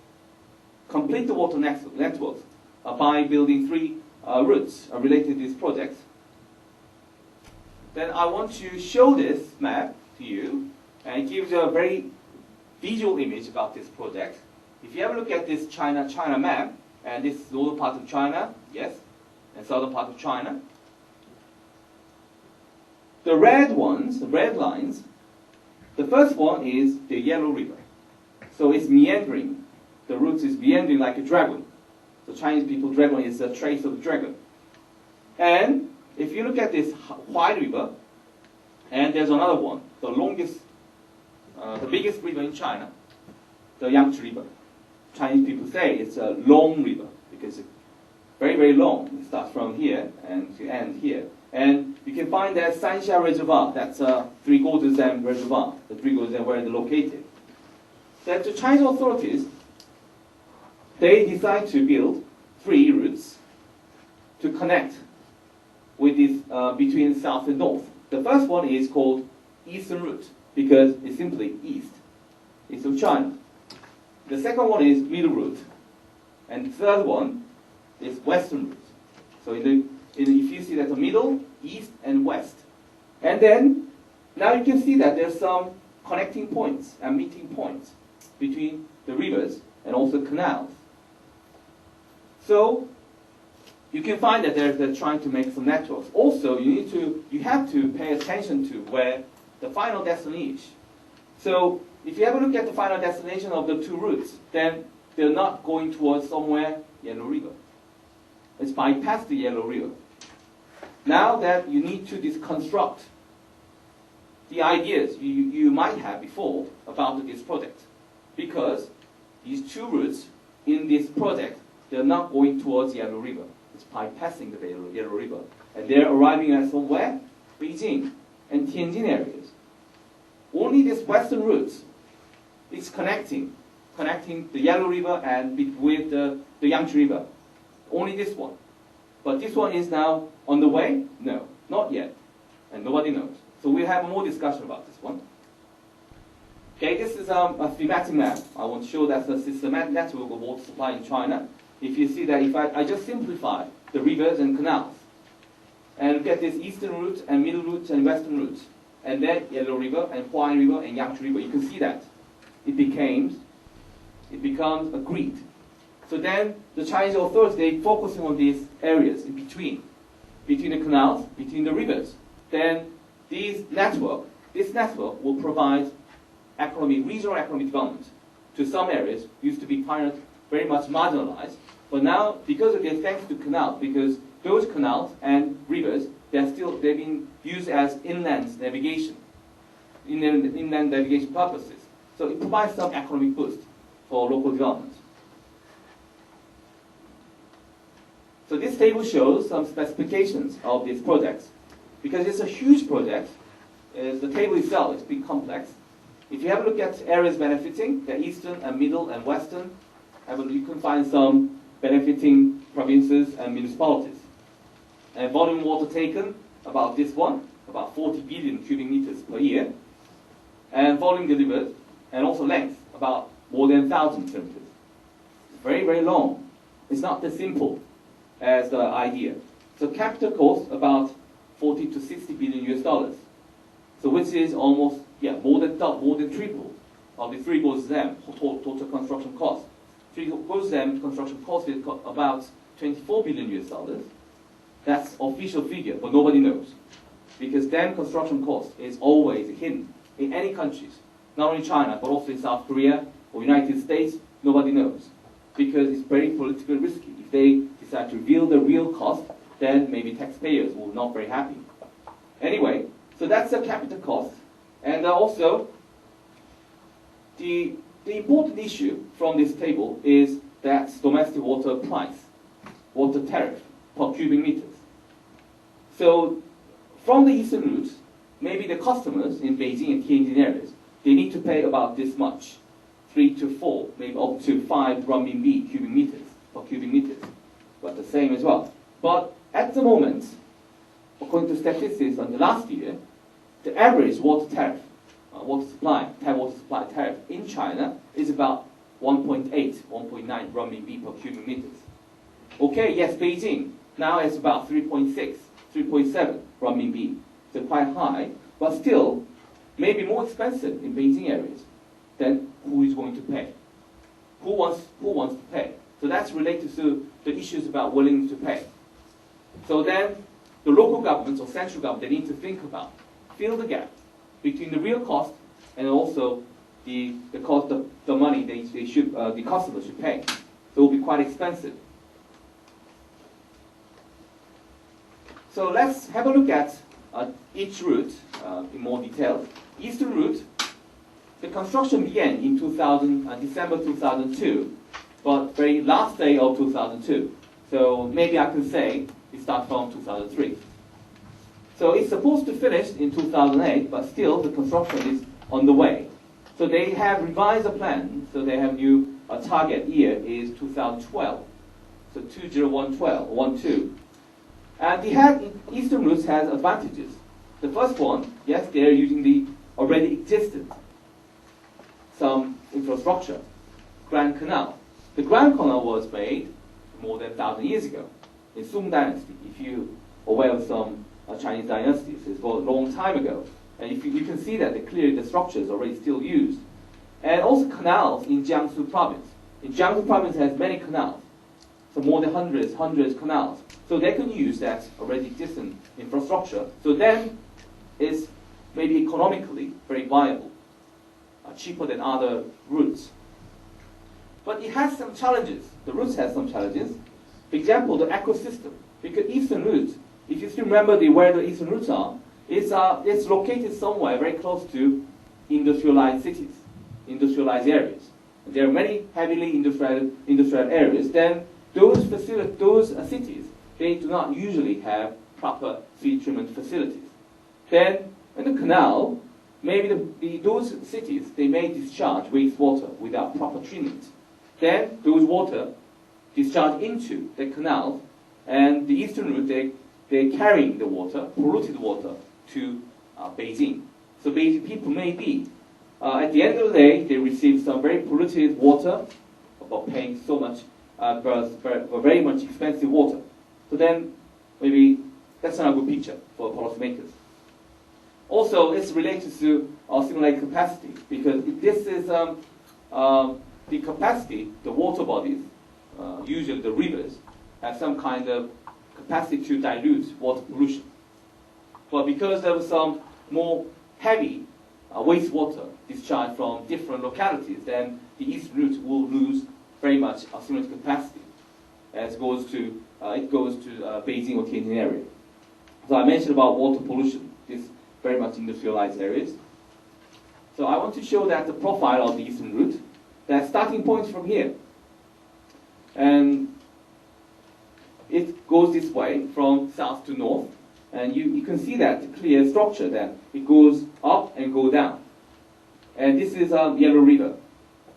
complete the water networks by building 3 routes related to these projects. Then I want to show this map to you, and it gives you a very visual image about this project. If you have a look at this China map, and this is northern part of China, yes, and southern part of China. The red ones, the red lines, the first one is the Yellow River. So it's meandering. The route is meandering like a dragon. The Chinese people, dragon is a trace of a dragon. And if you look at this White River, and there's another one, the longest, the biggest river in China, the Yangtze River. Chinese people say it's a long river because it's very, very long. It starts from here and to end here. And you can find that Sansha Reservoir, that's Three Gorges Dam Reservoir, the Three Gorges Dam where they're located. Then the Chinese authorities, they decide to build 3 routes to connect with this between south and north. The first one is called Eastern Route because it's simply east of China. The second one is Middle Route, and the third one is Western Route. So if you see that the middle, east, and west, and then now you can see that there's some connecting points and meeting points between the rivers and also canals. So you can find that they're trying to make some networks. Also, you have to pay attention to where the final destination is. So if you have a look at the final destination of the 2 routes, then they're not going towards somewhere Yellow River. It's bypassed the Yellow River. Now that you need to deconstruct the ideas you might have before about this project, because these 2 routes in this project, they're not going towards Yellow River. It's bypassing the Yellow River. And they're arriving at somewhere, Beijing and Tianjin areas. Only this western route is connecting the Yellow River and with the Yangtze River. Only this one. But this one is now on the way? No, not yet. And nobody knows. So we'll have more discussion about this one. Okay, this is a thematic map. I want to show that's a systematic network of water supply in China. If you see that if I just simplify the rivers and canals, and look at this eastern route and middle route and western route, and then Yellow River and Huai River and Yangtze River, you can see that it becomes a grid. So then the Chinese authorities, they focusing on these areas in between the canals, between the rivers. Then this network will provide regional economic development to some areas used to be very much marginalized. But now, because of this, thanks to canals, because those canals and rivers, they've been used as inland navigation purposes. So it provides some economic boost for local development. So this table shows some specifications of these projects. Because it's a huge project, the table itself is big complex. If you have a look at areas benefiting, the eastern and middle and western, you can find some benefiting provinces and municipalities. And volume water taken, about this one, about 40 billion cubic meters per year. And volume delivered, and also length, about more than 1,000 kilometers. It's very, very long. It's not as simple as the idea. So capital cost, about 40 to 60 billion US dollars. So which is almost, more than triple of the Three Gorges Dam total construction cost. Three Gorges Dam construction cost is about 24 billion US dollars. That's official figure, but nobody knows. Because dam construction cost is always hidden in any countries. Not only China, but also in South Korea or United States, nobody knows. Because it's very politically risky. If they decide to reveal the real cost, then maybe taxpayers will not very happy. Anyway, so that's the capital cost. And also, the important issue from this table is that domestic water price, water tariff per cubic meters. So from the eastern route, maybe the customers in Beijing and Tianjin areas, they need to pay about this much, 3 to 4, maybe up to 5 renminbi cubic meters per cubic meters, but the same as well. But at the moment, according to statistics on the last year, the average water tariff, water supply tariff in China is about 1.8, 1.9 renminbi per cubic meters. Okay, yes, Beijing now is about 3.6, 3.7 renminbi, so quite high, but still maybe more expensive in Beijing areas. Then who is going to pay? Who wants to pay? So that's related to the issues about willing to pay. So then the local governments or central government, they need to think about, fill the gap between the real cost and also the cost of the money the customer should pay. So it will be quite expensive. So let's have a look at each route in more detail. Eastern route, the construction began in December 2002, but very last day of 2002. So maybe I can say it starts from 2003. So it's supposed to finish in 2008, but still the construction is on the way. So they have revised the plan. So they have new target year is 2012. So 2012. And the eastern routes has advantages. The first one, yes, they are using the already existent some infrastructure, Grand Canal. The Grand Canal was made more than 1,000 years ago in Song Dynasty. If you're aware of some Chinese dynasties, it's a long time ago. And if you can see that clearly the structure is already still used. And also canals in Jiangsu province. In Jiangsu province has many canals. So more than hundreds canals. So they can use that already existing infrastructure. So then it's maybe economically very viable, cheaper than other routes. But it has some challenges. The routes has some challenges. For example, the ecosystem. Because eastern routes, if you still remember where the eastern routes are, it's located somewhere very close to industrialized cities, industrialized areas. There are many heavily industrial areas. Then those cities, they do not usually have proper sewage treatment facilities. Then in the canal, maybe those cities, they may discharge wastewater without proper treatment. Then those water discharge into the canal, and the eastern route, they're carrying the water, polluted water, to Beijing. So Beijing people may be, at the end of the day, they receive some very polluted water, about paying so much, for very much expensive water. So then, maybe that's not a good picture for policymakers. Also, it's related to our simulated capacity, because this is the capacity, the water bodies, usually the rivers, have some kind of capacity to dilute water pollution. But because there was some more heavy wastewater discharged from different localities, then the east route will lose very much similar capacity as it goes to Beijing or Tianjin area. So I mentioned about water pollution. This very much industrialized areas. So I want to show that the profile of the eastern route, that starting point from here, and it goes this way from south to north, and you can see that clear structure that it goes up and go down. And this is Yellow River.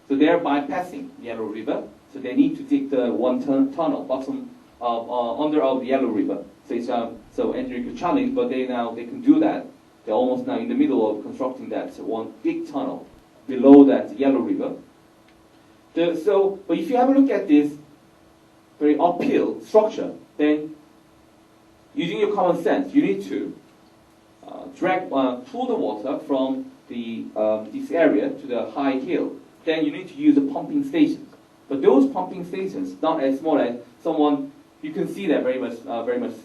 So they're bypassing Yellow River, so they need to dig the one tunnel bottom under of the Yellow River. So it's so engineering challenge, but they can do that. They're almost now in the middle of constructing that one big tunnel below that Yellow River. But if you have a look at this very uphill structure, then using your common sense, you need to pull the water from this area to the high hill. Then you need to use the pumping stations. But those pumping stations, not as small as someone, you can see that very much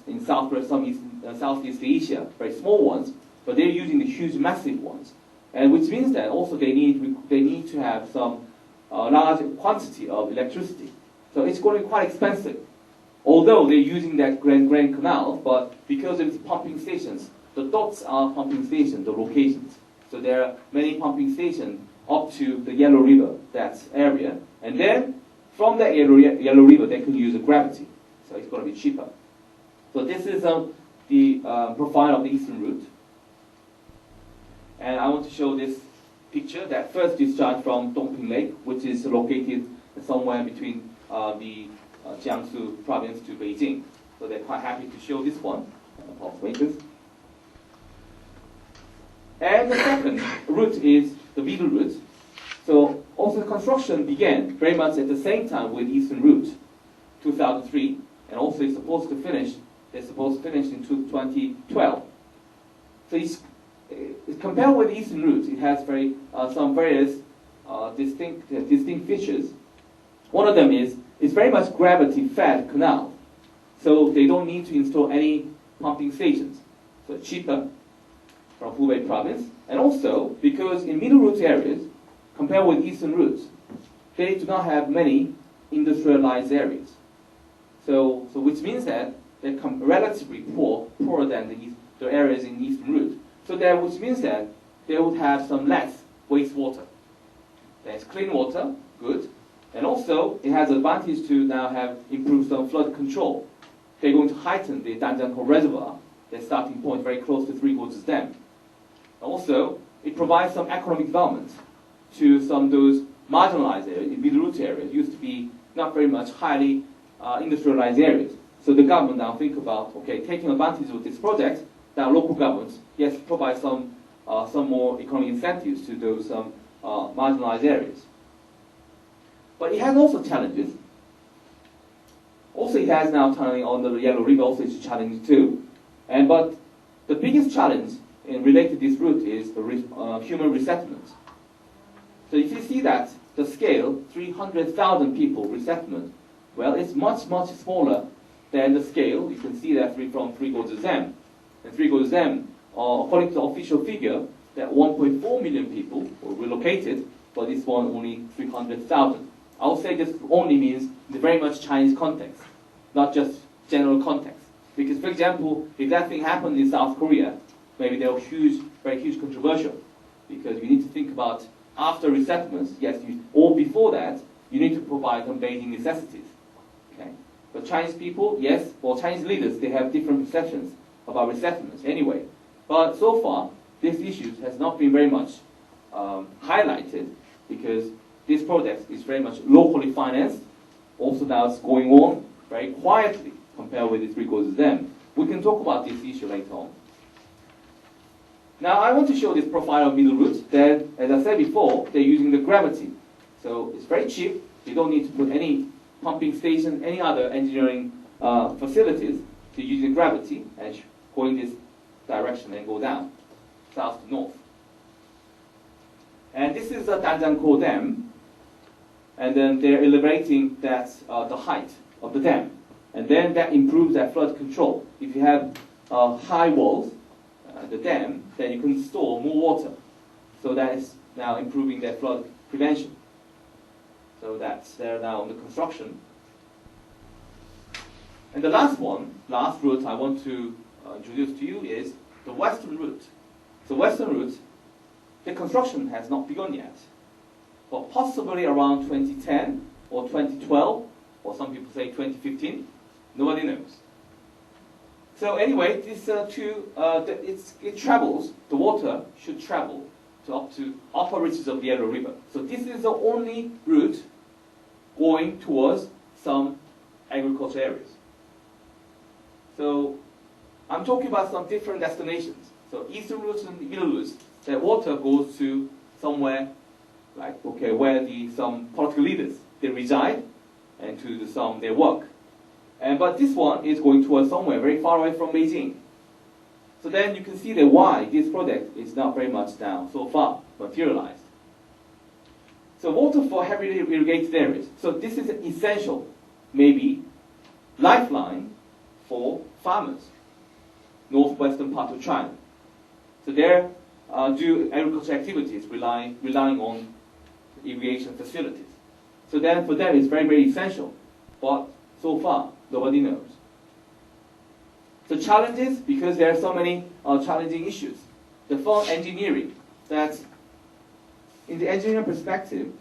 in Southeast Asia, very small ones, but they're using the huge, massive ones, and which means that also they need to have some large quantity of electricity. So it's going to be quite expensive. although they're using that Grand Canal, but because it's pumping stations, the dots are pumping stations, the locations. So there are many pumping stations up to the Yellow River, that area. And then from that Yellow River, they can use gravity. So it's going to be cheaper. So this is the profile of the eastern route. And I want to show this picture, that first discharge from Jongpil Lake, which is located somewhere between the Jiangsu province to Beijing. So they're quite happy to show this one, policymakers. And the second route is the middle route. So also construction began very much at the same time with eastern route, 2003, and also it's supposed to finish. They're supposed to finish in 2012. So it's compared with the eastern route, it has some various distinct features. One of them is it's very much gravity-fed canal, so they don't need to install any pumping stations. So it's cheaper from Hubei province, and also because in middle route areas, compared with eastern routes, they do not have many industrialized areas. So which means that they're relatively poorer than the areas in eastern route. So which means that they would have some less wastewater. There's clean water, good, and also it has advantage to now have improved some flood control. They're going to heighten the Danjiangkou Reservoir, their starting point very close to Three Gorges Dam. Also, it provides some economic development to some of those marginalized areas, middle route areas, used to be not very much highly industrialized areas. So the government now think about, okay, taking advantage of this project, now local governments, yes, provide some more economic incentives to those marginalized areas. But it has also challenges. Also, it has now tunneling on the Yellow River, also it's a challenge too. But the biggest challenge related to this route is the human resettlement. So if you see that, the scale, 300,000 people resettlement, well, it's much, much smaller than the scale. You can see that from Three Gorges Dam. And Three Gorges Dam, according to the official figure, that 1.4 million people were relocated, but this one only 300,000. I would say this only means the very much Chinese context, not just general context. Because, for example, if that thing happened in South Korea, maybe they were very huge controversial. Because you need to think about after resettlements, yes, or before that, you need to provide some basic necessities. Okay? But Chinese people, yes, or Chinese leaders, they have different perceptions about resettlements anyway. But so far, this issue has not been very much highlighted because this project is very much locally financed. Also now it's going on very quietly compared with the Three Gorges Dam. We can talk about this issue later on. Now I want to show this profile of middle route that, as I said before, they're using the gravity. So it's very cheap. You don't need to put any pumping station, any other engineering facilities. They're using gravity and go in this direction and go down, south to north. And this is the Danjiangkou Dam. And then they're elevating that, the height of the dam. And then that improves that flood control. If you have high walls, the dam, then you can store more water. So that is now improving their flood prevention. So they're now under construction. And the last route I want to introduce to you is the western route. So western route, the construction has not begun yet. But possibly around 2010 or 2012, or some people say 2015, nobody knows. So anyway, this it travels. The water should travel up to upper reaches of the Yellow River. So this is the only route going towards some agricultural areas. So I'm talking about some different destinations. So eastern routes and middle routes, that water goes to somewhere like where some political leaders they reside and to their work. But this one is going towards somewhere very far away from Beijing. So then you can see that why this project is not very much now so far materialized. So water for heavily irrigated areas. So this is an essential, maybe, lifeline for farmers, northwestern part of China. So there do agricultural activities relying on irrigation facilities. So then for them it's very, very essential. But so far, Nobody knows. The challenges, because there are so many challenging issues. The first, engineering. That in the engineering perspective,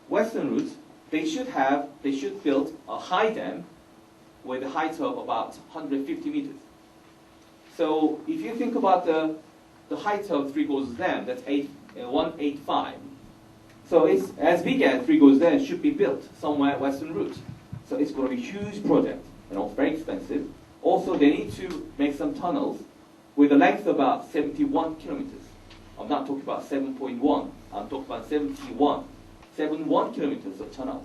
Western route, they should build a high dam with a height of about 150 meters. So if you think about the height of Three Gorges Dam, that's 185. So it's as big as Three Gorges Dam. It should be built somewhere Western route. So it's going to be a huge project and also very expensive. Also, they need to make some tunnels with a length of about 71 kilometers. I'm not talking about 7.1. I'm talking about 71 kilometers of tunnel.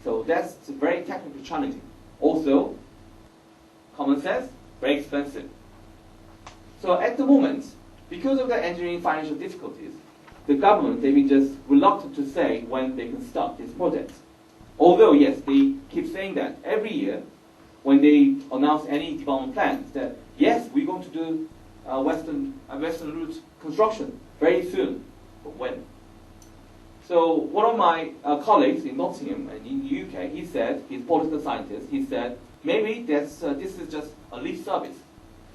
So that's very technically challenging. Also, common sense, very expensive. So at the moment, because of the engineering financial difficulties, the government, they've been just reluctant to say when they can start this project. Although, yes, they keep saying that every year when they announce any development plans that, yes, we're going to do Western route construction very soon. But when? So one of my colleagues in Nottingham and in the UK, he said, he's a political scientist, he said, maybe this is just a lip service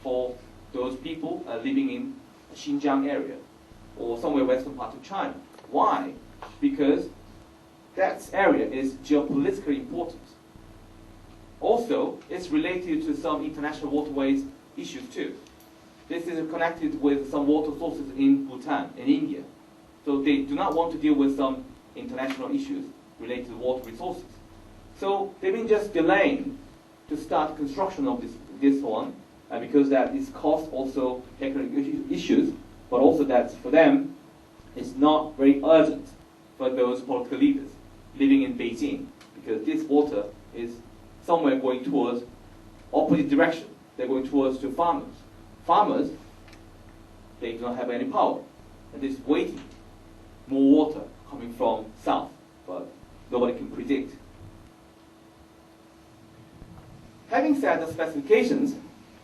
for those people living in Xinjiang area or somewhere western part of China. Why? Because that area is geopolitically important. Also, it's related to some international waterways issues too. This is connected with some water sources in Bhutan, in India. So they do not want to deal with some international issues related to water resources. So they've been just delaying to start construction of this one, because that is cost also technical issues, but also that for them it's not very urgent for those political leaders living in Beijing, because this water is somewhere going towards opposite direction. They're going towards to farmers. Farmers, they do not have any power, and they're waiting more water coming from south, but nobody can predict. Having said the specifications,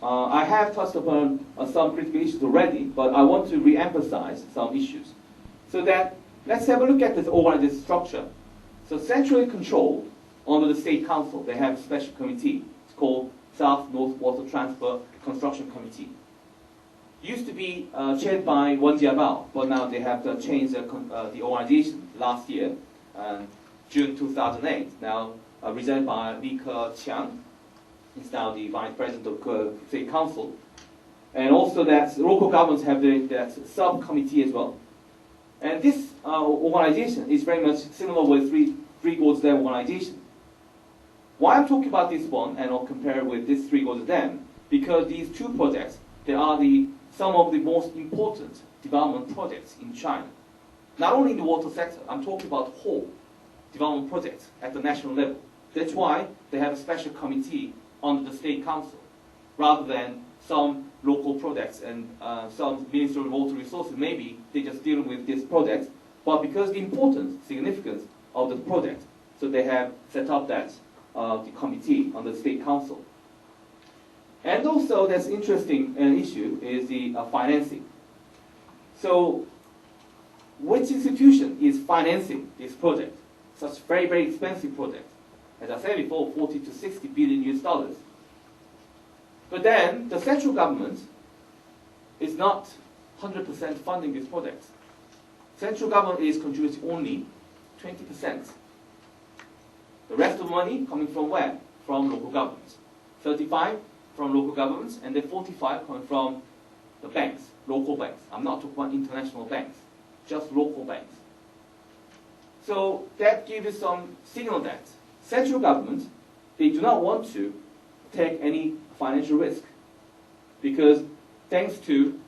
I have touched upon some critical issues already, but I want to re-emphasize some issues. So that, let's have a look at this organized structure. So centrally controlled under the State Council, they have a special committee. It's called South-North Water Transfer Construction Committee. Used to be chaired by Wen Jiabao, but now they have changed the organization last year, June 2008. Now represented by Li Keqiang. He's now the vice president of State Council. And also that local governments have that subcommittee as well. And this organization is very much similar with Three Gorges Dam organization. Why I'm talking about this one and I'll compare it with this Three Gorges Dam? Because these two projects, they are some of the most important development projects in China. Not only in the water sector, I'm talking about whole development projects at the national level. That's why they have a special committee under the State Council, rather than some local projects and some Ministry of Water Resources. Maybe they're just dealing with this project, but because the importance, significance of the project, so they have set up that the committee under the State Council. And also, that's interesting issue is the financing. So, which institution is financing this project? Such very, very expensive project. As I said before, 40 to 60 billion US dollars. But then, the central government is not 100% funding this project. Central government is contributing only 20%. The rest of the money coming from where? From local governments. 35 from local governments, and then 45 coming from the banks, local banks. I'm not talking about international banks, just local banks. So that gives us some signal that central government, they do not want to take any financial risk, because thanks to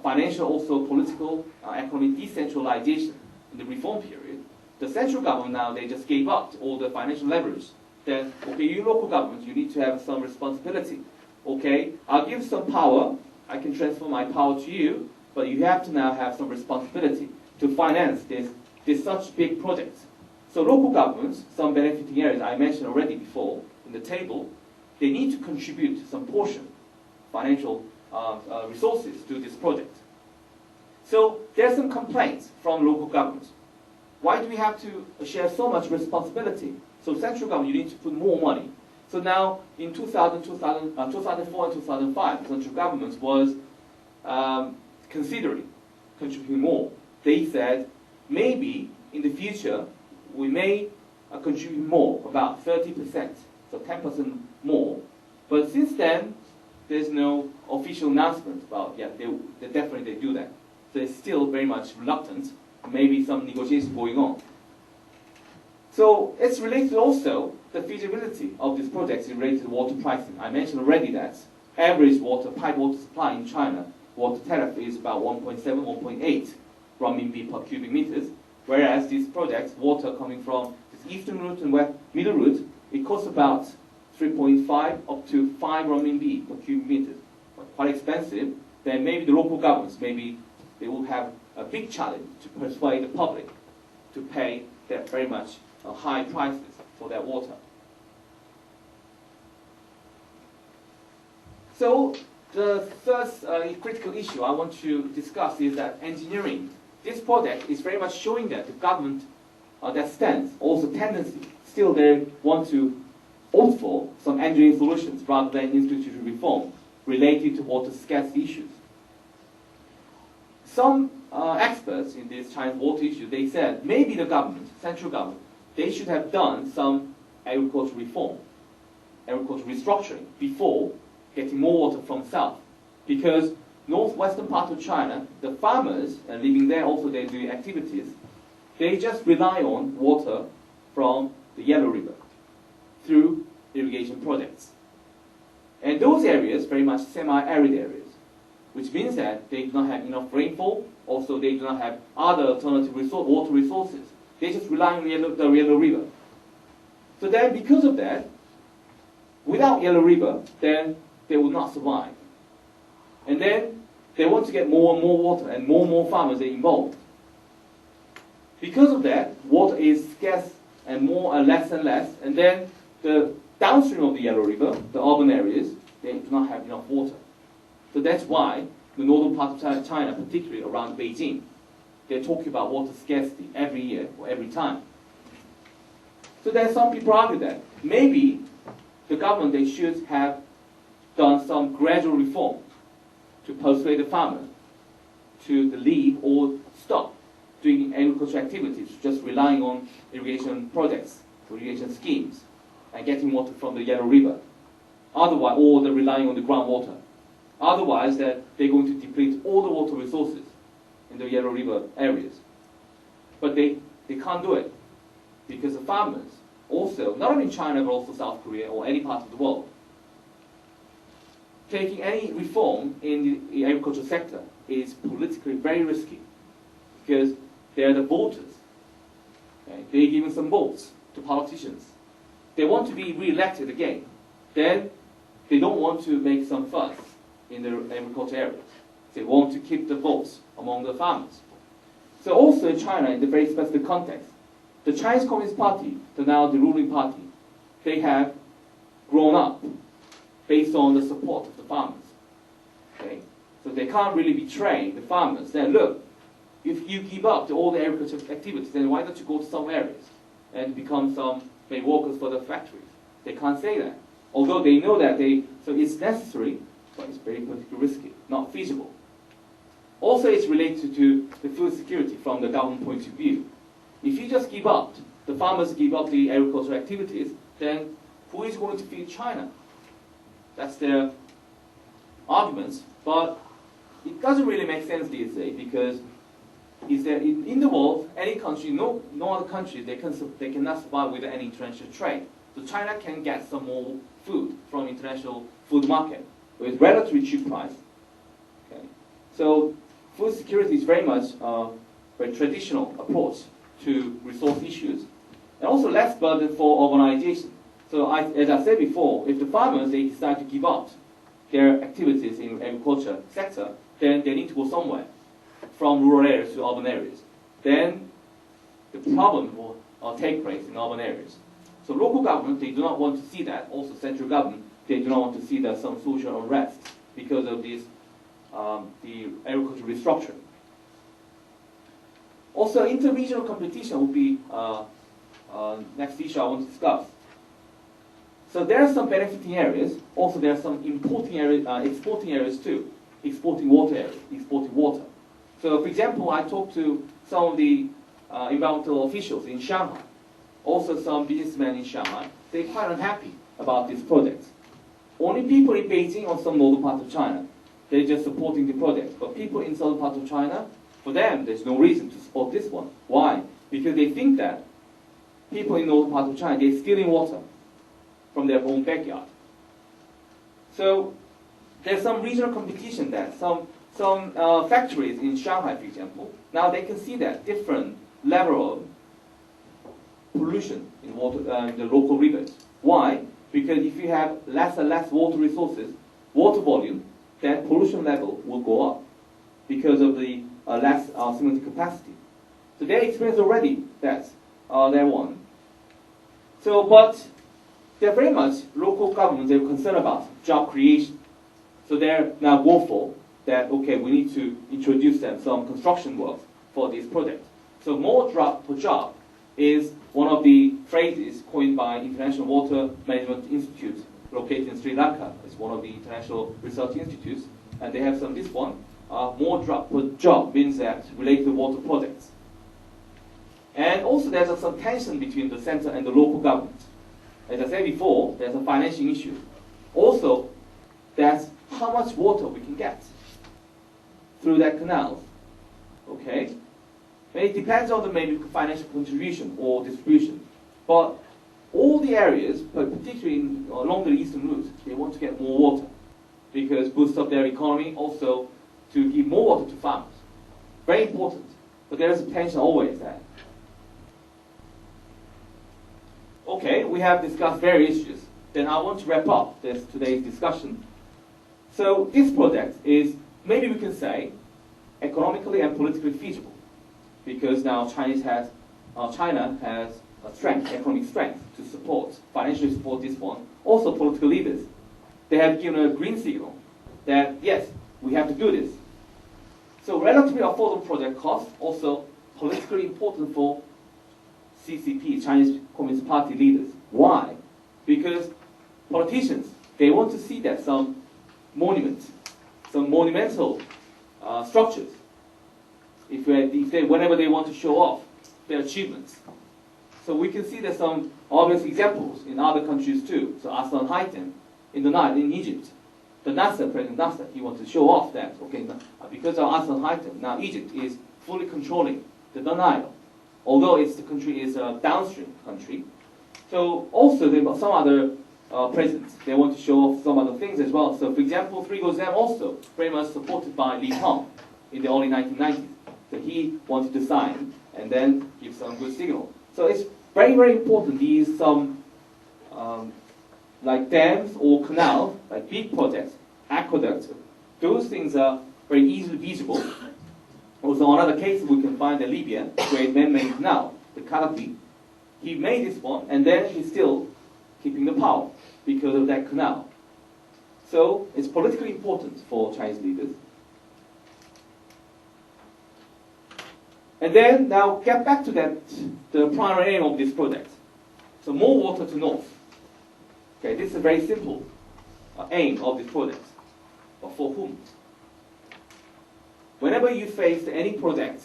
financial, also political, economic decentralization in the reform period, the central government now, they just gave up all the financial leverage. Then, okay, you local government, you need to have some responsibility. Okay, I'll give some power, I can transfer my power to you, but you have to now have some responsibility to finance this such big projects. So local governments, some benefiting areas I mentioned already before in the table, they need to contribute some portion, financial resources to this project. So there are some complaints from local governments. why do we have to share so much responsibility? So central government, you need to put more money. So now in 2004 and 2005, central government was considering contributing more. They said maybe in the future we may contribute more, about 30%, so 10% more. But since then, there's no official announcement about, yeah, they definitely do that. So it's still very much reluctant, maybe some negotiation going on. So it's related also, the feasibility of this project is related to water pricing. I mentioned already that average pipe water supply in China, water tariff is about 1.7, 1.8 renminbi per cubic meters, whereas this project, water coming from this eastern route and middle route, it costs about 3.5 up to 5 renminbi per cubic meter. Quite expensive. Then maybe the local governments, maybe they will have a big challenge to persuade the public to pay that very much high prices for their water. So the third critical issue I want to discuss is that engineering. This project is very much showing that the government, that stance, also tendency, still they want to opt for some engineering solutions rather than institutional reform related to water scarcity issues. Some experts in this Chinese water issue, they said maybe the government, central government, they should have done some agricultural reform, agricultural restructuring before getting more water from south. Because northwestern part of China, the farmers living there, also they do activities, they just rely on water from the Yellow River through irrigation projects. And those areas, very much semi-arid areas, which means that they do not have enough rainfall, also they do not have other alternative water resources. They just rely on the Yellow River. So then because of that, without Yellow River, then they will not survive. And then they want to get more and more water, and more farmers are involved. Because of that, water is scarce and more and less, and then the downstream of the Yellow River, the urban areas, they do not have enough water. So that's why the northern part of China, particularly around Beijing, they're talking about water scarcity every year or every time. So then some people argue that maybe the government, they should have done some gradual reform to persuade the farmer to leave or stop doing agricultural activities, just relying on irrigation projects, irrigation schemes, and getting water from the Yellow River. Otherwise, or they're relying on the groundwater. Otherwise, they're going to deplete all the water resources in the Yellow River areas. But they can't do it because the farmers also, not only in China but also South Korea or any part of the world, taking any reform in the agricultural sector is politically very risky because they're the voters. Okay? They're giving some votes to politicians. They want to be re-elected again. Then they don't want to make some fuss in the agriculture areas. They want to keep the votes among the farmers. So also in China, in the very specific context, the Chinese Communist Party, now the ruling party, they have grown up based on the support of the farmers. Okay? So they can't really betray the farmers. Then look, if you give up to all the agricultural activities, then why don't you go to some areas and become some maybe workers for the factories? They can't say that. Although they know that so it's necessary, but it's very politically risky, not feasible. Also, it's related to the food security from the government point of view. If you just give up, the farmers give up the agricultural activities, then who is going to feed China? That's their arguments. But it doesn't really make sense these days because is there in the world, any country, no other country, they cannot survive without any international trade. So China can get some more food from international food market with relatively cheap price. Okay. So food security is very much a very traditional approach to resource issues, and also less burden for urbanization. So as I said before, if the farmers, they decide to give up their activities in agriculture sector, then they need to go somewhere from rural areas to urban areas. Then the problem will take place in urban areas. So local government, they do not want to see that. Also central government, they do not want to see that some social unrest because of this, the agricultural restructuring. Also, interregional competition will be next issue I want to discuss. So there are some benefiting areas. Also, there are some exporting areas too. Exporting water. So, for example, I talked to some of the environmental officials in Shanghai. Also, some businessmen in Shanghai. They're quite unhappy about this project. Only people in Beijing or some northern part of China, they're just supporting the project. But people in southern part of China, for them, there's no reason to support this one. Why? Because they think that people in northern part of China, they're stealing water from their own backyard. So there's some regional competition there. Some factories in Shanghai, for example, now they can see that different level of pollution in water, the local rivers. Why? Because if you have less and less water resources, water volume, then pollution level will go up because of the less cement capacity. So they experienced already that their one. So, but they're very much local governments. They're concerned about job creation. So they're now woeful that okay, we need to introduce them some construction work for this project. So more job per job is one of the phrases coined by International Water Management Institute, located in Sri Lanka. It's one of the international research institutes, and they have this one. More job per job means that related to water projects. And also there's some tension between the center and the local government. As I said before, there's a financing issue. Also, that's how much water we can get through that canal. Okay? And it depends on the maybe financial contribution or distribution. But all the areas, but particularly along the eastern route, they want to get more water because boost up their economy, also to give more water to farmers. Very important. But there is a tension always there. Okay, we have discussed various issues. Then I want to wrap up today's discussion. So this project is, maybe we can say, economically and politically feasible, because now China has a strength, economic strength, to financially support this one. Also, political leaders, they have given a green signal that yes, we have to do this. So relatively affordable project cost, also politically important for CCP, Chinese Communist Party leaders. Why? Because politicians, they want to see that some monuments, some monumental structures, whenever they want to show off their achievements. So we can see there's some obvious examples in other countries too. So Aslan Haytham in the Nile in Egypt, the Nasser, President Nasser, he wanted to show off that, okay, because of Aslan Haytham, now Egypt is fully controlling the Nile, although the country is a downstream country. So also there are some other presidents, they want to show off some other things as well. So for example, Three Gorges Dam also very much supported by Li Tong in the early 1990s. So he wanted to sign and then give some good signal. So it's very, very important. These like dams or canals, like big projects, aqueducts, those things are very easily feasible. Also, another case we can find in Libya, Great Man-Made Canal, the Gaddafi. He made this one, and then he's still keeping the power because of that canal. So it's politically important for Chinese leaders. And then now get back to the primary aim of this project. So more water to north. Okay, this is a very simple aim of this project. But for whom? Whenever you face any project,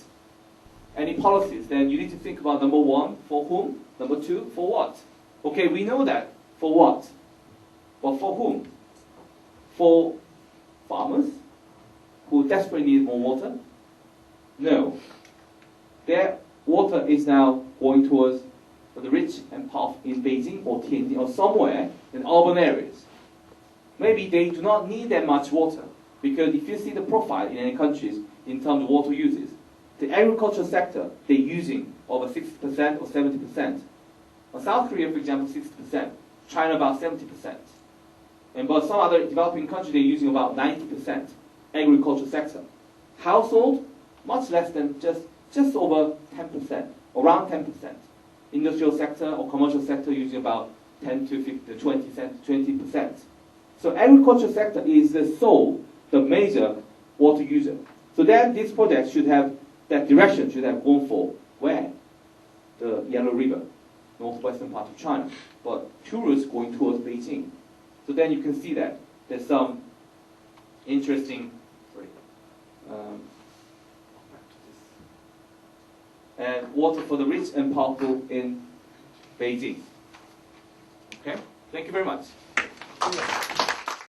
any policies, then you need to think about number one, for whom? Number two, for what? Okay, we know that. For what? But for whom? For farmers who desperately need more water? No. Their water is now going towards the rich and powerful in Beijing or Tianjin or somewhere in urban areas. Maybe they do not need that much water, because if you see the profile in any countries in terms of water uses, the agricultural sector, they're using over 60% or 70%. South Korea, for example, 60%. China, about 70%. But some other developing countries, they're using about 90% agricultural sector. Household, much less than just over 10%, around 10%. Industrial sector or commercial sector using about 10 to 20%. So agricultural sector is the major water user. So then this project should have that direction should have gone for where? The Yellow River, northwestern part of China. But two routes going towards Beijing. So then you can see that there's some interesting, and water for the rich and powerful in Beijing. Okay, thank you very much.